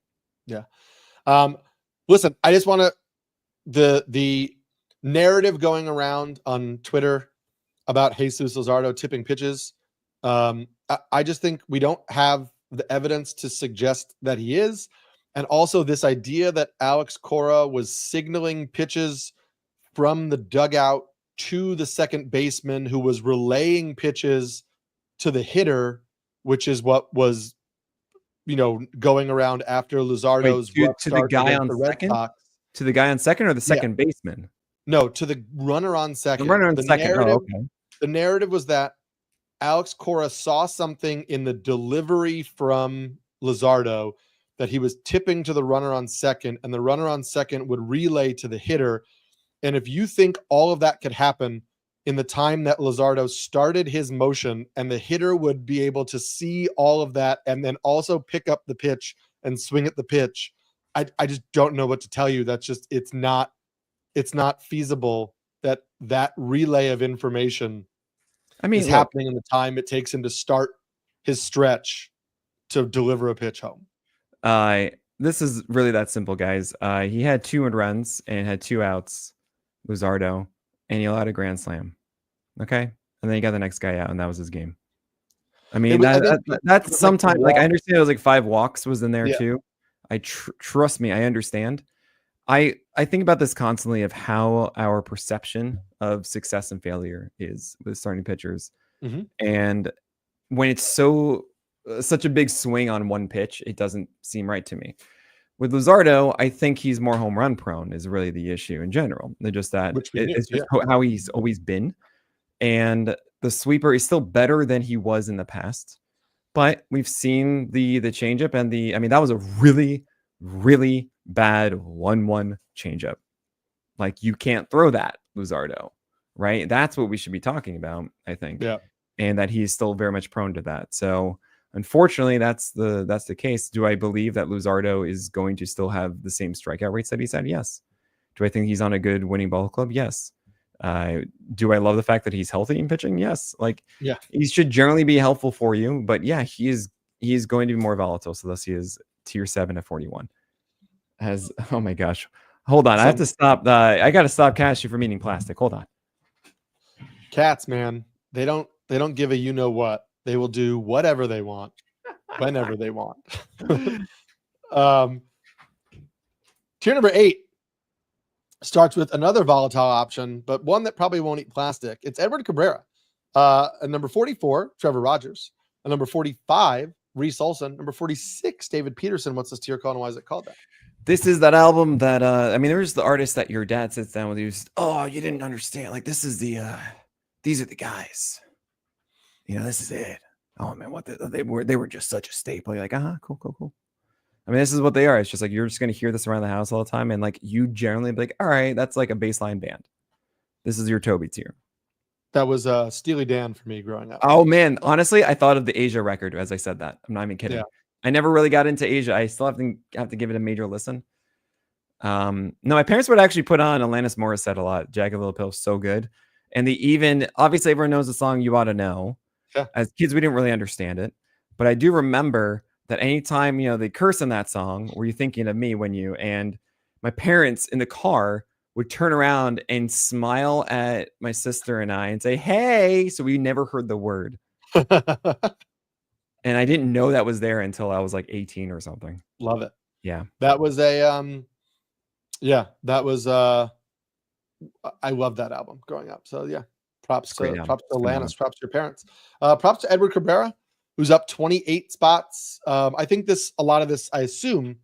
Yeah. Listen, I just want to the narrative going around on Twitter about Jesus Luzardo tipping pitches. I just think we don't have the evidence to suggest that he is. And also this idea that Alex Cora was signaling pitches from the dugout to the second baseman who was relaying pitches to the hitter, which is what was, going around after Luzardo's to the guy on second? To the guy on second or the second baseman? No, to the runner on second. The runner on second. The narrative was that Alex Cora saw something in the delivery from Luzardo that he was tipping to the runner on second, and the runner on second would relay to the hitter. And if you think all of that could happen in the time that Luzardo started his motion, and the hitter would be able to see all of that and then also pick up the pitch and swing at the pitch, I just don't know what to tell you. That's just, it's not feasible that relay of information is happening in the time it takes him to start his stretch to deliver a pitch home. This is really that simple, guys. He had 2 earned runs and had 2 outs, Luzardo, and he allowed a grand slam. Okay. And then he got the next guy out, and that was his game. I mean, that's sometimes like I understand it was like 5 walks was in there too. Trust me, I understand. I think about this constantly of how our perception of success and failure is with starting pitchers. And when it's such a big swing on one pitch, it doesn't seem right to me. With Luzardo, I think he's more home run prone is really the issue in general. Just that it's just how he's always been. And the sweeper is still better than he was in the past. But we've seen the changeup and that was a really, really bad 1-1 changeup. Like, you can't throw that, Luzardo, right? That's what we should be talking about, I think. Yeah. And that he's still very much prone to that. So unfortunately, that's the case. Do I believe that Luzardo is going to still have the same strikeout rates that he's had? Yes. Do I think he's on a good winning ball club? Yes. Do I love the fact that he's healthy in pitching? Yes. Like, yeah, he should generally be helpful for you, but yeah, he is going to be more volatile. So thus he is tier 7 at 41. Oh my gosh. Hold on. I have to stop. I got to stop Cashew from eating plastic. Hold on. Cats, man. They don't give a you know what. They will do whatever they want, whenever they want. Tier number 8 starts with another volatile option, but one that probably won't eat plastic. It's Edward Cabrera. At number 44, Trevor Rogers. At number 45, Reese Olson. Number 46, David Peterson. What's this tier called and why is it called that? This is that album that there's the artist that your dad sits down with you. Oh, you didn't understand. Like, this is these are the guys. This is it. Oh man, they were just such a staple. You're like, cool. This is what they are. It's just like, you're just gonna hear this around the house all the time, and like, you generally be like, all right, that's like a baseline band. This is your Toby tier. That was Steely Dan for me growing up. Oh man, honestly, I thought of the Asia record as I said that. I'm not even kidding. Yeah. I never really got into Asia. I still have to give it a major listen. No, my parents would actually put on Alanis Morissette a lot. Jagged Little Pill, so good. And obviously everyone knows the song You Ought to Know. Yeah. As kids, we didn't really understand it. But I do remember that anytime, they curse in that song, were you thinking of me and my parents in the car would turn around and smile at my sister and I and say, hey, so we never heard the word. And I didn't know that was there until I was like 18 or something. Love it. Yeah. That was I loved that album growing up. So yeah, props to Alanis, props to your parents. Props to Edward Cabrera, who's up 28 spots. I think a lot of this, I assume,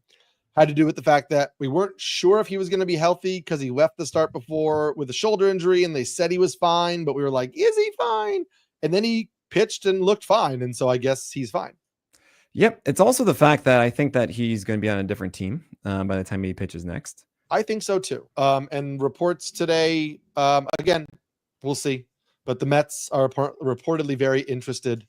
had to do with the fact that we weren't sure if he was going to be healthy because he left the start before with a shoulder injury and they said he was fine, but we were like, is he fine? And then he pitched and looked fine. And so I guess he's fine. Yep. It's also the fact that I think that he's going to be on a different team by the time he pitches next. I think so too. And reports today, again, we'll see, but the Mets are reportedly very interested.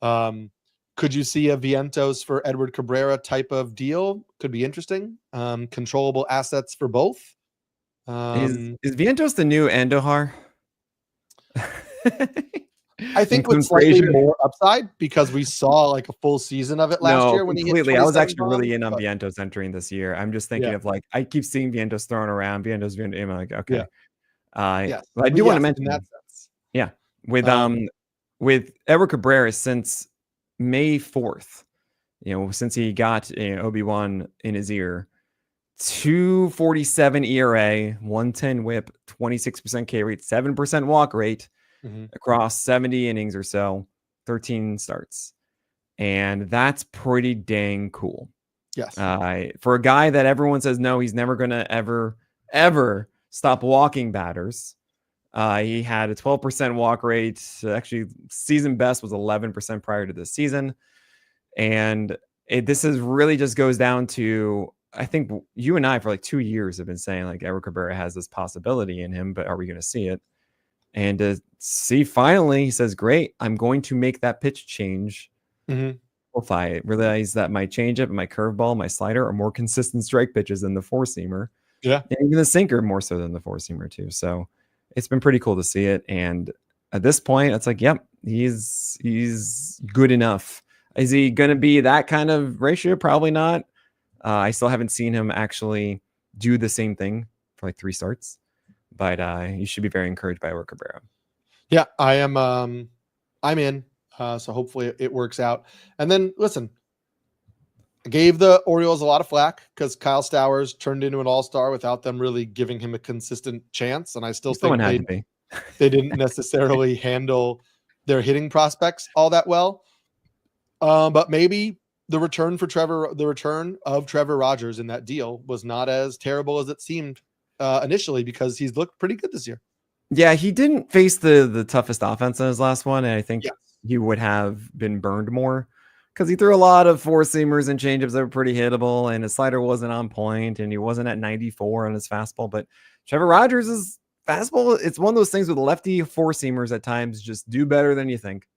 Could you see a Vientos for Edward Cabrera type of deal? Could be interesting. Controllable assets for both. Is Vientos the new Andujar? I think with slightly more upside because we saw like a full season of it last year when completely. I was actually really in on Vientos entering this year. I'm just thinking of like, I keep seeing Vientos thrown around. Vientos. I'm like, okay. Yes. But I do want to mention in that sense. Yeah. With Edward Cabrera since May 4th, since he got Obi-Wan in his ear, 2.47 ERA, 110 WHIP, 26% K rate, 7% walk rate. Across 70 innings or so, 13 starts. And that's pretty dang cool. Yes. For a guy that everyone says, no, he's never going to ever stop walking batters. He had a 12% walk rate. Actually, season best was 11% prior to this season. And this is really just goes down to, I think you and I for like 2 years have been saying like Edward Cabrera has this possibility in him, but are we going to see it? And to see finally, he says, great, I'm going to make that pitch change. If I realize that my changeup, my curveball, my slider are more consistent strike pitches than the four-seamer. Yeah. And even the sinker more so than the four-seamer too. So it's been pretty cool to see it. And at this point, it's like, yep, he's good enough. Is he going to be that kind of ratio? Probably not. I still haven't seen him actually do the same thing for like 3 starts. But you should be very encouraged by Edward Cabrera. Yeah, I am. I'm in. So hopefully it works out. And then listen, I gave the Orioles a lot of flack because Kyle Stowers turned into an all-star without them really giving him a consistent chance. And I still think they didn't necessarily handle their hitting prospects all that well. But maybe the return of Trevor Rogers in that deal was not as terrible as it seemed initially because he's looked pretty good this year. Yeah, he didn't face the toughest offense in his last one, and I think he would have been burned more. because he threw a lot of four seamers and changeups that were pretty hittable, and his slider wasn't on point, and he wasn't at 94 on his fastball. But Trevor Rogers' fastball, it's one of those things with lefty four seamers at times just do better than you think.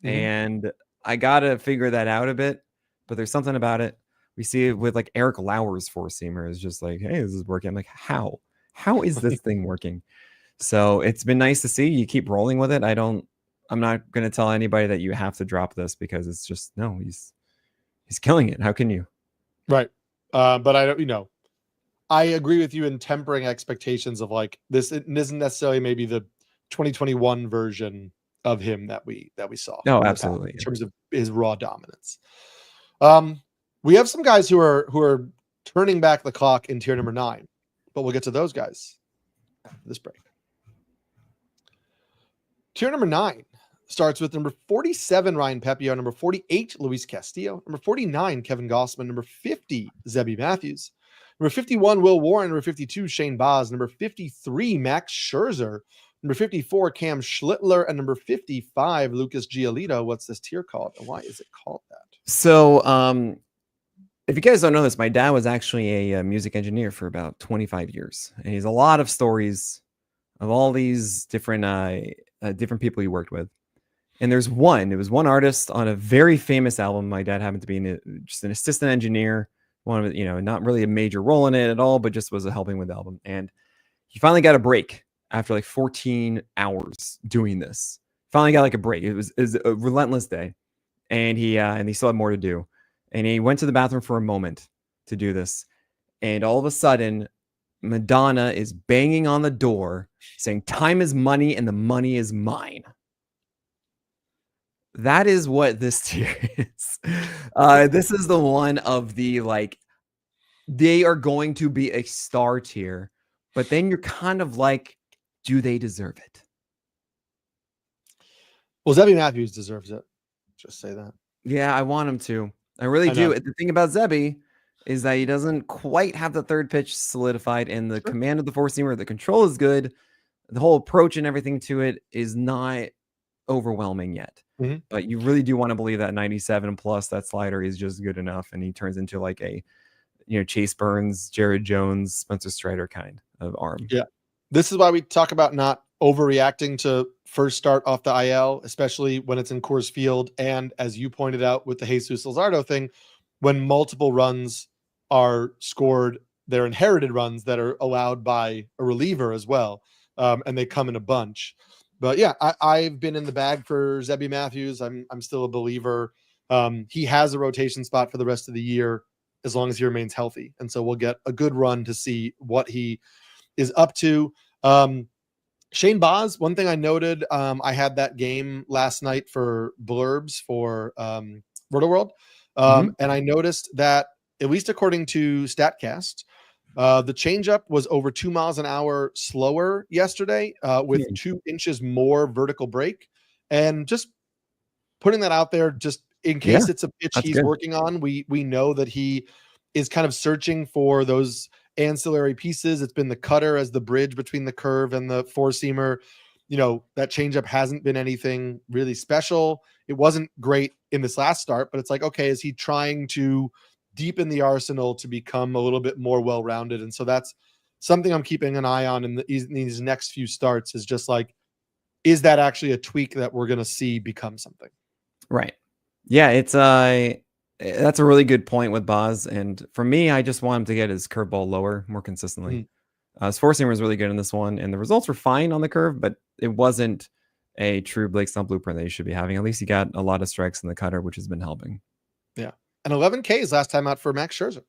And I gotta figure that out a bit, but there's something about it. We see it with like Eric Lauer's four seamer is just like, hey, this is working. I'm like, how is this thing working? So it's been nice to see. You keep rolling with it. I'm not going to tell anybody that you have to drop this, because it's just, no, he's killing it. How can you? Right. But I don't, I agree with you in tempering expectations of like this. It isn't necessarily maybe the 2021 version of him that we saw. No, absolutely. In terms of his raw dominance. We have some guys who are turning back the clock in tier number 9, but we'll get to those guys after this break. Tier number 9 starts with number 47, Ryan Pepio, number 48, Luis Castillo, number 49, Kevin Gossman, number 50, Zebby Matthews, number 51, Will Warren, number 52, Shane Baz, number 53, Max Scherzer, number 54, Cam Schlittler, and number 55, Lucas Giolito. What's this tier called, and why is it called that? So, if you guys don't know this, my dad was actually a music engineer for about 25 years, and he has a lot of stories of all these different people he worked with. And it was one artist on a very famous album. My dad happened to be just an assistant engineer, one of not really a major role in it at all, but just was helping with the album. And he finally got a break after like 14 hours doing this. Finally got like a break. It was a relentless day, and he still had more to do. And he went to the bathroom for a moment to do this, and all of a sudden, Madonna is banging on the door saying, "Time is money, and the money is mine." That is what this tier is. This is the one of the, like, they are going to be a star tier, but then you're kind of like, do they deserve it? Well, Zebby Matthews deserves it. Just say that. Yeah, I want him to. I really do. The thing about Zebby is that he doesn't quite have the third pitch solidified, and the command of the four-seamer, the control is good. The whole approach and everything to it is not overwhelming yet. But you really do want to believe that 97 plus, that slider is just good enough, and he turns into like a Chase Burns, Jared Jones, Spencer Strider kind of arm. Yeah. This is why we talk about not overreacting to first start off the IL, especially when it's in Coors Field. And as you pointed out with the Jesus Luzardo thing, when multiple runs are scored, they're inherited runs that are allowed by a reliever as well. And they come in a bunch. But yeah, I've been in the bag for Zebby Matthews. I'm still a believer. He has a rotation spot for the rest of the year as long as he remains healthy. And so we'll get a good run to see what he is up to. Shane Baz, one thing I noted, I had that game last night for blurbs for Roto World. And I noticed that, at least according to StatCast, the changeup was over 2 miles an hour slower yesterday, with 2 inches more vertical break. And just putting that out there, just in case it's a pitch he's working on, we know that he is kind of searching for those ancillary pieces. It's been the cutter as the bridge between the curve and the four-seamer. That changeup hasn't been anything really special. It wasn't great in this last start, but it's like, okay, is he trying to deepen the arsenal to become a little bit more well-rounded? And so that's something I'm keeping an eye on in these next few starts, is just like, is that actually a tweak that we're going to see become something? Right. Yeah, that's a really good point with Baz. And for me, I just want him to get his curveball lower more consistently. His four-seamer was really good in this one, and the results were fine on the curve, but it wasn't a true Blake Snell blueprint that he should be having. At least he got a lot of strikes in the cutter, which has been helping. Yeah. And 11 Ks last time out for Max Scherzer.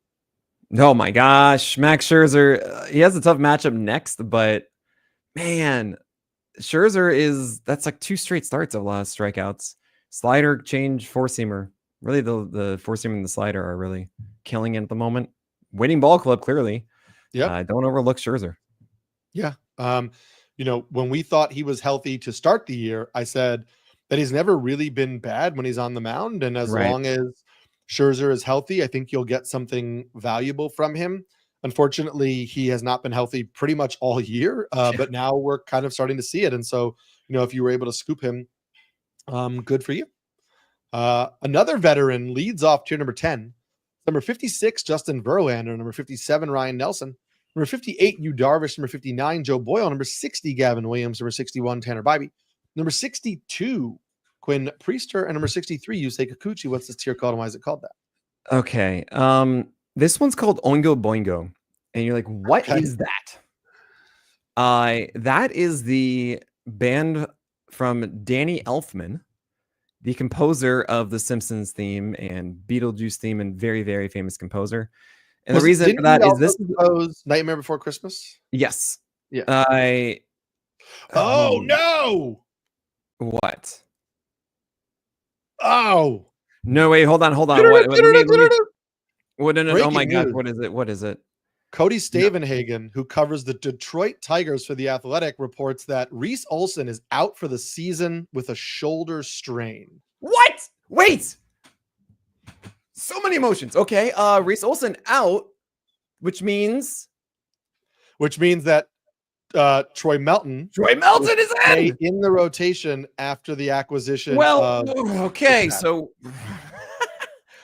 Oh my gosh, Max Scherzer. He has a tough matchup next, but man, Scherzer that's like 2 straight starts of a lot of strikeouts. Slider, change, four-seamer. Really, the four-seamer and the slider are really killing it at the moment. Winning ball club, clearly. Yeah. Don't overlook Scherzer. Yeah. When we thought he was healthy to start the year, I said that he's never really been bad when he's on the mound. And as long as Scherzer is healthy, I think you'll get something valuable from him. Unfortunately, he has not been healthy pretty much all year, but now we're kind of starting to see it. And so, if you were able to scoop him, good for you. Another veteran leads off tier number 10. Number 56, Justin Verlander. Number 57, Ryan Nelson. Number 58, Yu Darvish. Number 59, Joe Boyle. Number 60, Gavin Williams. Number 61, Tanner Bybee. Number 62, Quinn Priester. And number 63, Yusei Kikuchi. What's this tier called and why is it called that? Okay. This one's called Oingo Boingo. And you're like, what is that? That is the band from Danny Elfman, the composer of the Simpsons theme and Beetlejuice theme, and very, very famous composer. And the reason for that is this Nightmare Before Christmas. Yes. Yeah. Oh no! What? Oh no! Wait, hold on. What? No! Oh my God! What is it? Cody Stavenhagen, who covers the Detroit Tigers for The Athletic, reports that Reese Olson is out for the season with a shoulder strain. What? Wait! So many emotions. Okay, Reese Olson out, which means that Troy Melton is in the rotation after the acquisition. Well, okay, so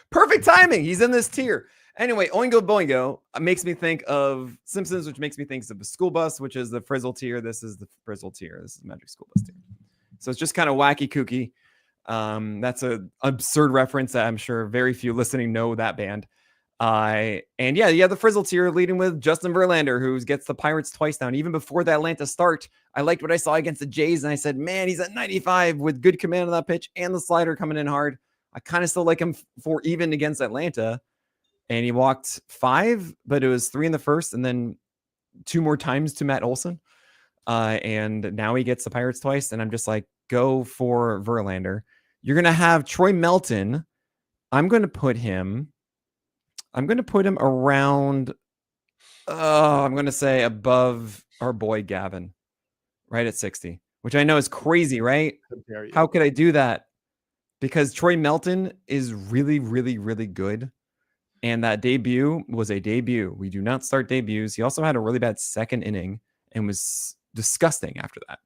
perfect timing. He's in this tier. Anyway, Oingo Boingo makes me think of Simpsons, which makes me think of the school bus, which is the Frizzle tier. This is the Frizzle tier. This is the Magic School Bus tier. So it's just kind of wacky kooky. That's an absurd reference that I'm sure very few listening know that band. And yeah, the Frizzle tier leading with Justin Verlander, who gets the Pirates twice now. And even before the Atlanta start, I liked what I saw against the Jays. And I said, man, he's at 95 with good command of that pitch and the slider coming in hard. I kind of still like him for even against Atlanta. And he walked 5, but it was 3 in the first and then 2 more times to Matt Olson. And now he gets the Pirates twice. And I'm just like, go for Verlander. You're going to have Troy Melton. I'm going to put him around, I'm going to say above our boy Gavin, right at 60, which I know is crazy, right? How could I do that? Because Troy Melton is really, really, really good. And that debut was a debut. We do not start debuts. He also had a really bad second inning and was disgusting after that.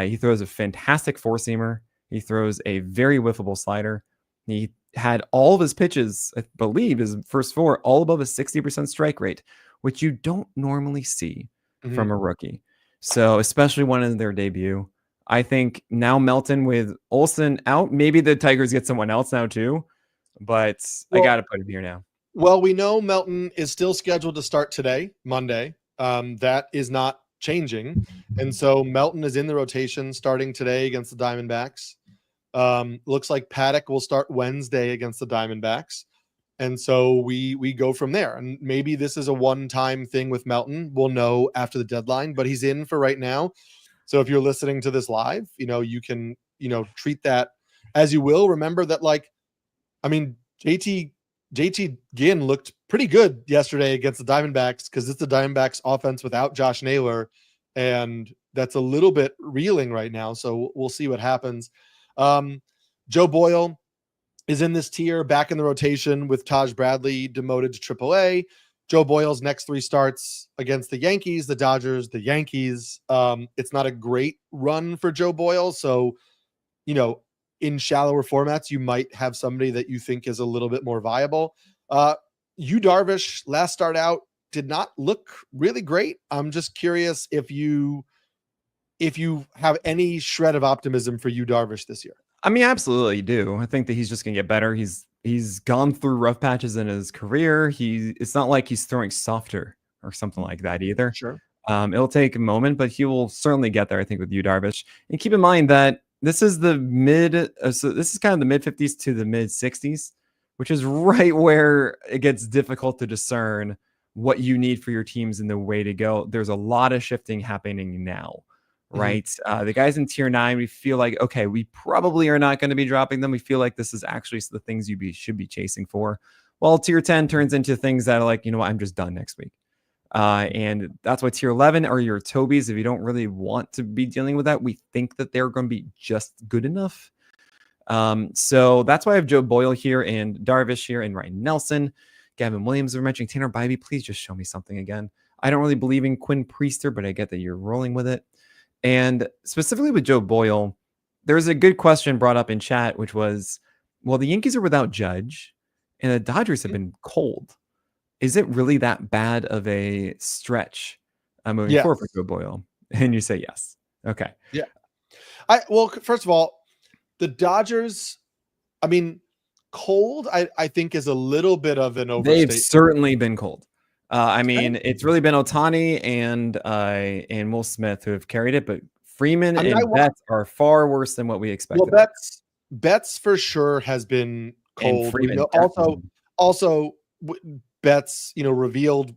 He throws a fantastic four-seamer. He throws a very whiffable slider. He had all of his pitches, I believe, his first 4, all above a 60% strike rate, which you don't normally see from a rookie. So especially one in their debut. I think now Melton with Olson out, maybe the Tigers get someone else now too. But I got to put him here now. Well, we know Melton is still scheduled to start today, Monday. That is not changing. And so Melton is in the rotation starting today against the Diamondbacks. Looks like Pollack will start Wednesday against the Diamondbacks. And so we go from there. And maybe this is a one-time thing with Melton. We'll know after the deadline, but he's in for right now. So if you're listening to this live, you can, treat that as you will. Remember that, JT Ginn looked pretty good yesterday against the Diamondbacks because it's the Diamondbacks offense without Josh Naylor, and that's a little bit reeling right now. So we'll see what happens. Joe Boyle is in this tier, back in the rotation with Taj Bradley demoted to AAA. Joe Boyle's next 3 starts against the Yankees, the Dodgers, the Yankees. It's not a great run for Joe Boyle. So, in shallower formats, you might have somebody that you think is a little bit more viable. Yu Darvish, last start out, did not look really great. I'm just curious if you have any shred of optimism for Yu Darvish this year. I mean, absolutely do. I think that he's just going to get better. He's gone through rough patches in his career. It's not like he's throwing softer or something like that either. Sure. It'll take a moment, but he will certainly get there, I think, with Yu Darvish. And keep in mind that this is the this is kind of the mid 50s to the mid 60s, which is right where it gets difficult to discern what you need for your teams and the way to go. There's a lot of shifting happening now, right? The guys in tier 9, we feel like, okay, we probably are not going to be dropping them. We feel like this is actually the things should be chasing for. Well, tier 10 turns into things that are like, I'm just done next week. And that's why tier 11 are your Tobies. If you don't really want to be dealing with that, we think that they're going to be just good enough. So that's why I have Joe Boyle here and Darvish here and Ryan Nelson. Gavin Williams, we're mentioning Tanner Bybee. Please just show me something again. I don't really believe in Quinn Priester, but I get that you're rolling with it. And specifically with Joe Boyle, there's a good question brought up in chat, which was, well, the Yankees are without Judge, and the Dodgers have been cold. Is it really that bad of a stretch moving forward for Joe Boyle? And you say yes. Okay. Yeah. Well, first of all, the Dodgers, I mean, cold, I think is a little bit of an overstatement. They've certainly been cold. I mean, it's really been Ohtani and Will Smith who have carried it, but Freeman and Betts are far worse than what we expected. Well, Betts for sure has been cold. Also, Betts, revealed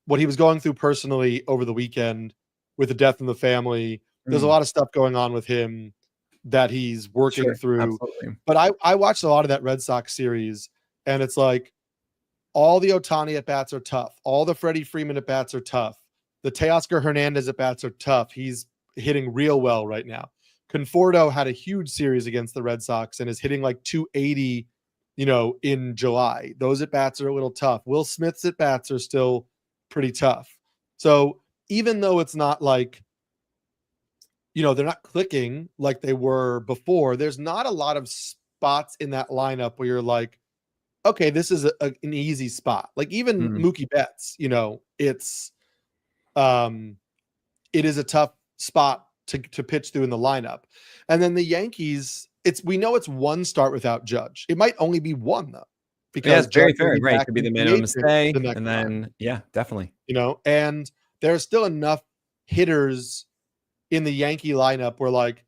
what he was going through personally over the weekend with the death in the family. There's a lot of stuff going on with him that he's working through. Absolutely. But I watched a lot of that Red Sox series, and it's like all the Ohtani at bats are tough. All the Freddie Freeman at bats are tough. The Teoscar Hernandez at bats are tough. He's hitting real well right now. Conforto had a huge series against the Red Sox and is hitting like 280, in July. Those at bats are a little tough. Will Smith's at bats are still pretty tough. So even though it's not like, they're not clicking like they were before, there's not a lot of spots in that lineup where you're like, okay, this is an easy spot. Like even Mookie Betts, it is a tough spot to pitch through in the lineup. And then the Yankees, we know it's one start without Judge. It might only be one though, because it's very fair. Right, it could be the minimum mistake, and then definitely. And there's still enough hitters in the Yankee lineup where, like,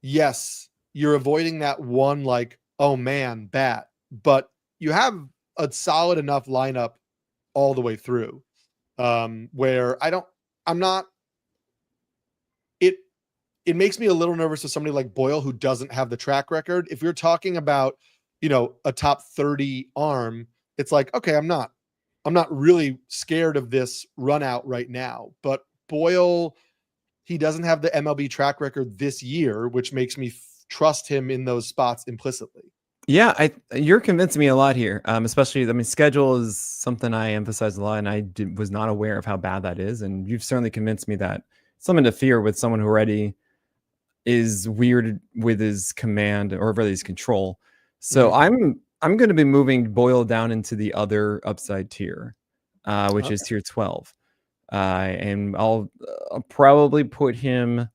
yes, you're avoiding that one, like, oh man, bat, but you have a solid enough lineup all the way through, where it makes me a little nervous with somebody like Boyle who doesn't have the track record. If you're talking about, a top 30 arm, it's like, okay, I'm not really scared of this run out right now. But Boyle, he doesn't have the MLB track record this year, which makes me trust him in those spots implicitly. Yeah, you're convincing me a lot here. Especially, schedule is something I emphasize a lot, and I was not aware of how bad that is. And you've certainly convinced me that something to fear with someone who already is weird with his command or really his control. So I'm going to be moving Boyle down into the other upside tier, which is tier 12. And I'll probably put him,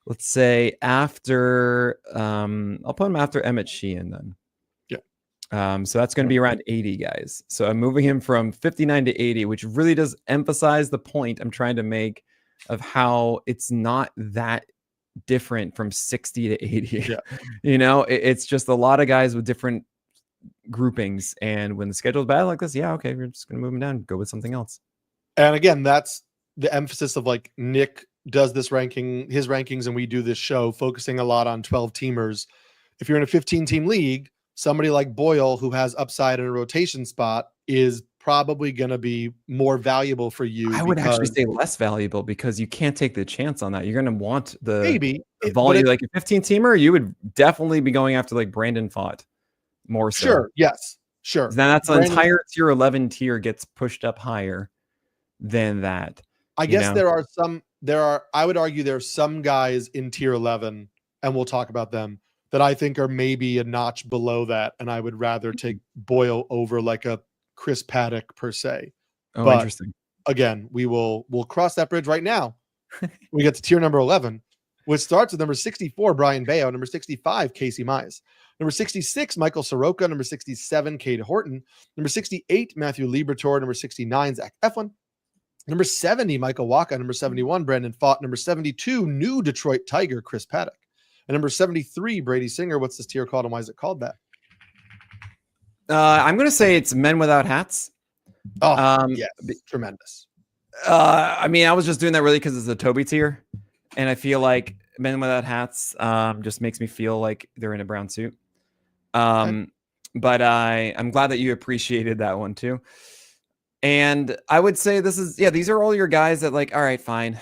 let's say, after I'll put him after Emmett Sheehan then. Yeah. So that's going to be around 80 guys. So I'm moving him from 59 to 80, which really does emphasize the point I'm trying to make of how it's not that different from 60 to 80. Yeah. It's just a lot of guys with different groupings, and when the schedule's bad like this, okay, we're just gonna move them down, go with something else. And again, that's the emphasis of, like, Nick does his rankings, and we do this show focusing a lot on 12 teamers. If you're in a 15 team league, somebody like Boyle, who has upside in a rotation spot, is probably going to be more valuable for you. I would actually say less valuable, because you can't take the chance on that. You're going to want the volume. Like a 15 teamer, you would definitely be going after like Brandon Pfaadt more so. Sure. Yes. Sure. Now that's an entire tier 11 tier gets pushed up higher than that. I guess I would argue there are some guys in tier 11, and we'll talk about them, that I think are maybe a notch below that. And I would rather take Boyle over like a Chris Paddock per se. Oh, but interesting. Again, we'll cross that bridge right now. We get to tier number 11, which starts with number 64, Brian Bayo, number 65, Casey Mize, number 66, Michael Soroka, number 67, Cade Horton, number 68, Matthew Liberatore, number 69, Zach Eflin, number 70, Michael Wacha, number 71, Brandon Pfaadt, number 72, new Detroit Tiger, Chris Paddock, and number 73, Brady Singer. What's this tier called, and why is it called that? I'm going to say it's Men Without Hats. Oh, yes. Tremendous. I was just doing that really because it's a Toby tier. And I feel like Men Without Hats just makes me feel like they're in a brown suit. But I'm glad that you appreciated that one too. And I would say these are all your guys that, like, all right, fine.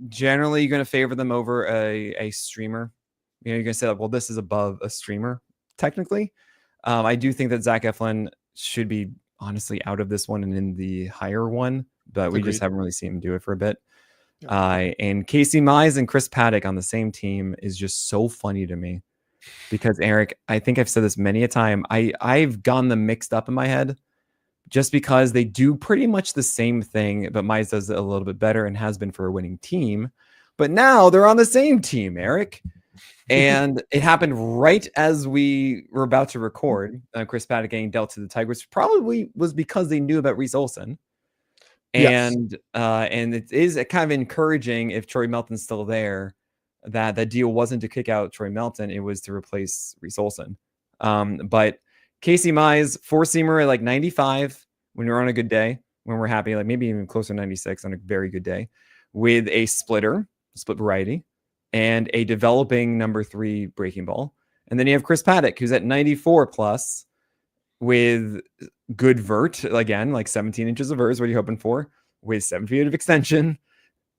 Generally, you're going to favor them over a streamer. You're going to say, well, this is above a streamer, technically. I do think that Zach Eflin should be honestly out of this one and in the higher one, but we just haven't really seen him do it for a bit. And Casey Mize and Chris Paddock on the same team is just so funny to me. because Eric, I think I've said this many a time. I've gone them mixed up in my head just because they do pretty much the same thing, but Mize does it a little bit better and has been for a winning team. But now they're on the same team, Eric. And it happened right as we were about to record. Chris Paddock getting dealt to the Tigers probably was because they knew about Reese Olson. And it is kind of encouraging if Troy Melton's still there, that the deal wasn't to kick out Troy Melton, it was to replace Reese Olson. But Casey Mize, four-seamer at like 95 when we're on a good day, when we're happy, like maybe even closer to 96 on a very good day, with a split variety, and a developing number 3 breaking ball. And then you have Chris Paddock, who's at 94 plus with good vert, again, like 17 inches of vert is what you're hoping for, with 7 feet of extension,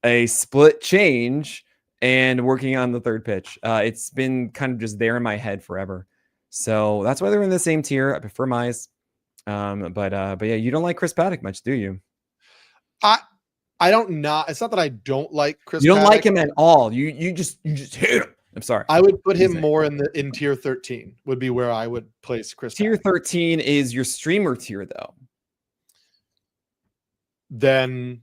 a split change, and working on the third pitch. It's been kind of just there in my head forever. So that's why they're in the same tier. I prefer Mize. But yeah, you don't like Chris Paddock much, do you? I don't not. It's not that I don't like Chris. You don't Paddock. like him at all. You just hate him. I'm sorry. I would put him more in tier 13 would be where I would place Chris. Tier 13 is your streamer tier, though. Then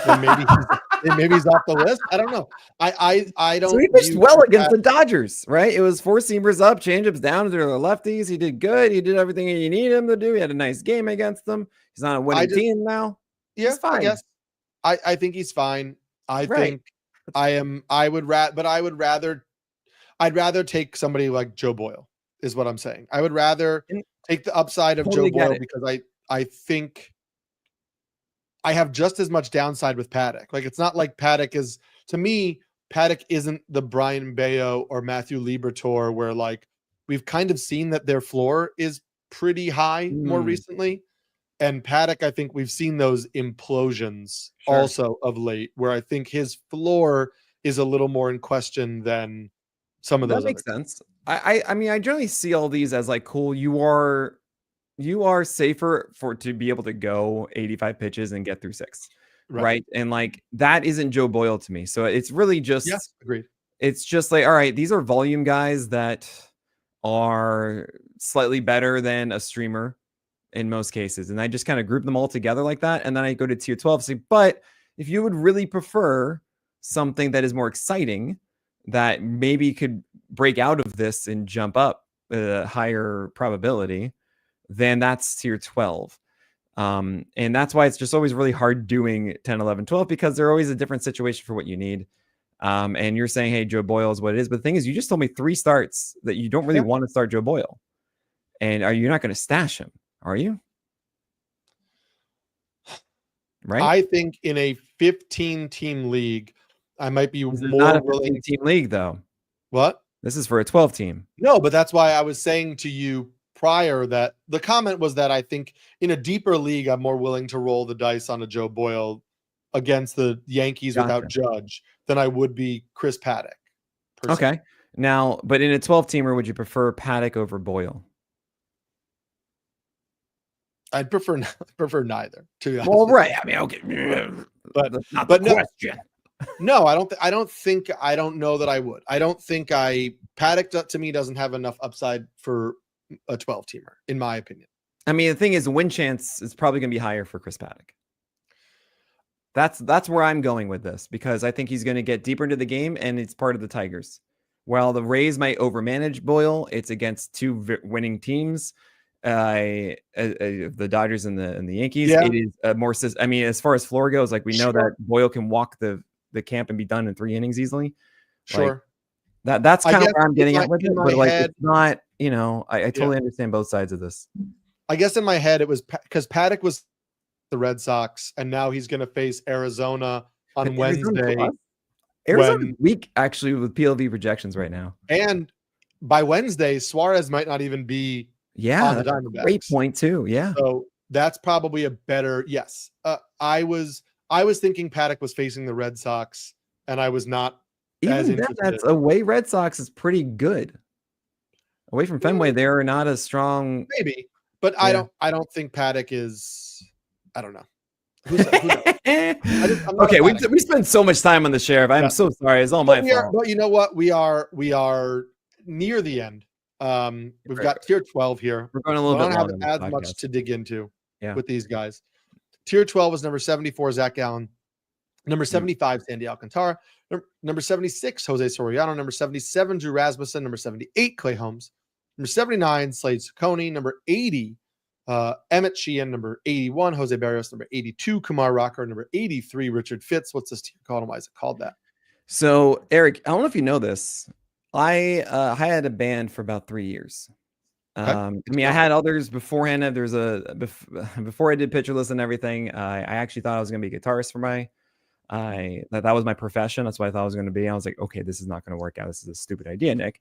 Then maybe he's off the list. I don't know. I don't. So he pitched well against the Dodgers, right? It was 4 seamers up, changeups down to the lefties. He did good. He did everything you need him to do. He had a nice game against them. He's on a winning team now. Yeah, he's fine. I guess. I think he's fine. I'd rather take somebody like Joe Boyle, is what I'm saying. I would rather take the upside of Joe Boyle because I think I have just as much downside with Paddock. Like, it's not like Paddock is, to me, Paddock isn't the Brian Bayo or Matthew Liberatore, where like we've kind of seen that their floor is pretty high more recently. And Paddock, I think we've seen those implosions also of late, where I think his floor is a little more in question than some of those. That makes sense. I mean, I generally see all these as like, cool, you are safer to be able to go 85 pitches and get through 6. Right. And like, that isn't Joe Boyle to me. So it's really just, agreed. It's just like, all right, these are volume guys that are slightly better than a streamer in most cases. And I just kind of group them all together like that. And then I go to tier 12. So, but if you would really prefer something that is more exciting, that maybe could break out of this and jump up a higher probability, then that's tier 12. And that's why it's just always really hard doing 10, 11, 12, because they're always a different situation for what you need. And you're saying, hey, Joe Boyle is what it is. But the thing is, you just told me 3 starts that you don't really want to start Joe Boyle. And are you not going to stash him? Are you? Right? I think in a 15-team league, I might be more not a willing. 15-team league, though. What? This is for a 12-team. No, but that's why I was saying to you prior that the comment was that I think in a deeper league, I'm more willing to roll the dice on a Joe Boyle against the Yankees without Judge than I would be Chris Paddock. Personally. Okay. Now, but in a 12-teamer, would you prefer Paddock over Boyle? I'd prefer neither. To be honest. Well, right. I mean, okay, but that's not the question. No, I don't know that I would. I don't think Paddock to me doesn't have enough upside for a 12-teamer, in my opinion. I mean, the thing is, win chance is probably going to be higher for Chris Paddock. That's where I'm going with this, because I think he's going to get deeper into the game, and it's part of the Tigers. While the Rays might overmanage Boyle, it's against 2 winning teams. The Dodgers and the Yankees. It is more. I mean, as far as floor goes, like we know that Boyle can walk the camp and be done in 3 innings easily. Sure. Like, that's kind of where I'm getting at with it. But like, head, it's not. You know, I totally understand both sides of this. I guess in my head it was because Paddock was the Red Sox, and now he's going to face Arizona on Wednesday. Arizona's weak, actually, with PLV projections right now. And by Wednesday, Suarez might not even be. On the Diamondbacks. Great point too. Yeah. So that's probably a better yes. I was thinking Paddock was facing the Red Sox, and I was not. Even that's away. Red Sox is pretty good. Away from Fenway, they're not as strong. Maybe, but I don't think Paddock is. I don't know. Okay, we spend so much time on the sheriff. I'm so sorry. It's all my fault. But you know what? We are near the end. We've got tier 12 here. We're going a little bit long. I don't have as much to dig into with these guys. Tier 12 is number 74, Zach Gallen. Number 75, Sandy Alcantara. Number 76, Jose Soriano. Number 77, Drew Rasmussen. Number 78, Clay Holmes. Number 79, Slade Ciccone. Number 80, Emmett Sheehan. Number 81, Jose Barrios. Number 82, Kumar Rocker. Number 83, Richard Fitz. What's this tier called and why is it called that? So, Eric, I don't know if you know this. I had a band for about 3 years. Okay. I mean, I had others beforehand. There's before I did Pitcherless and everything. I actually thought I was going to be a guitarist for that was my profession. That's what I thought I was going to be. I was like, okay, this is not going to work out. This is a stupid idea, Nick.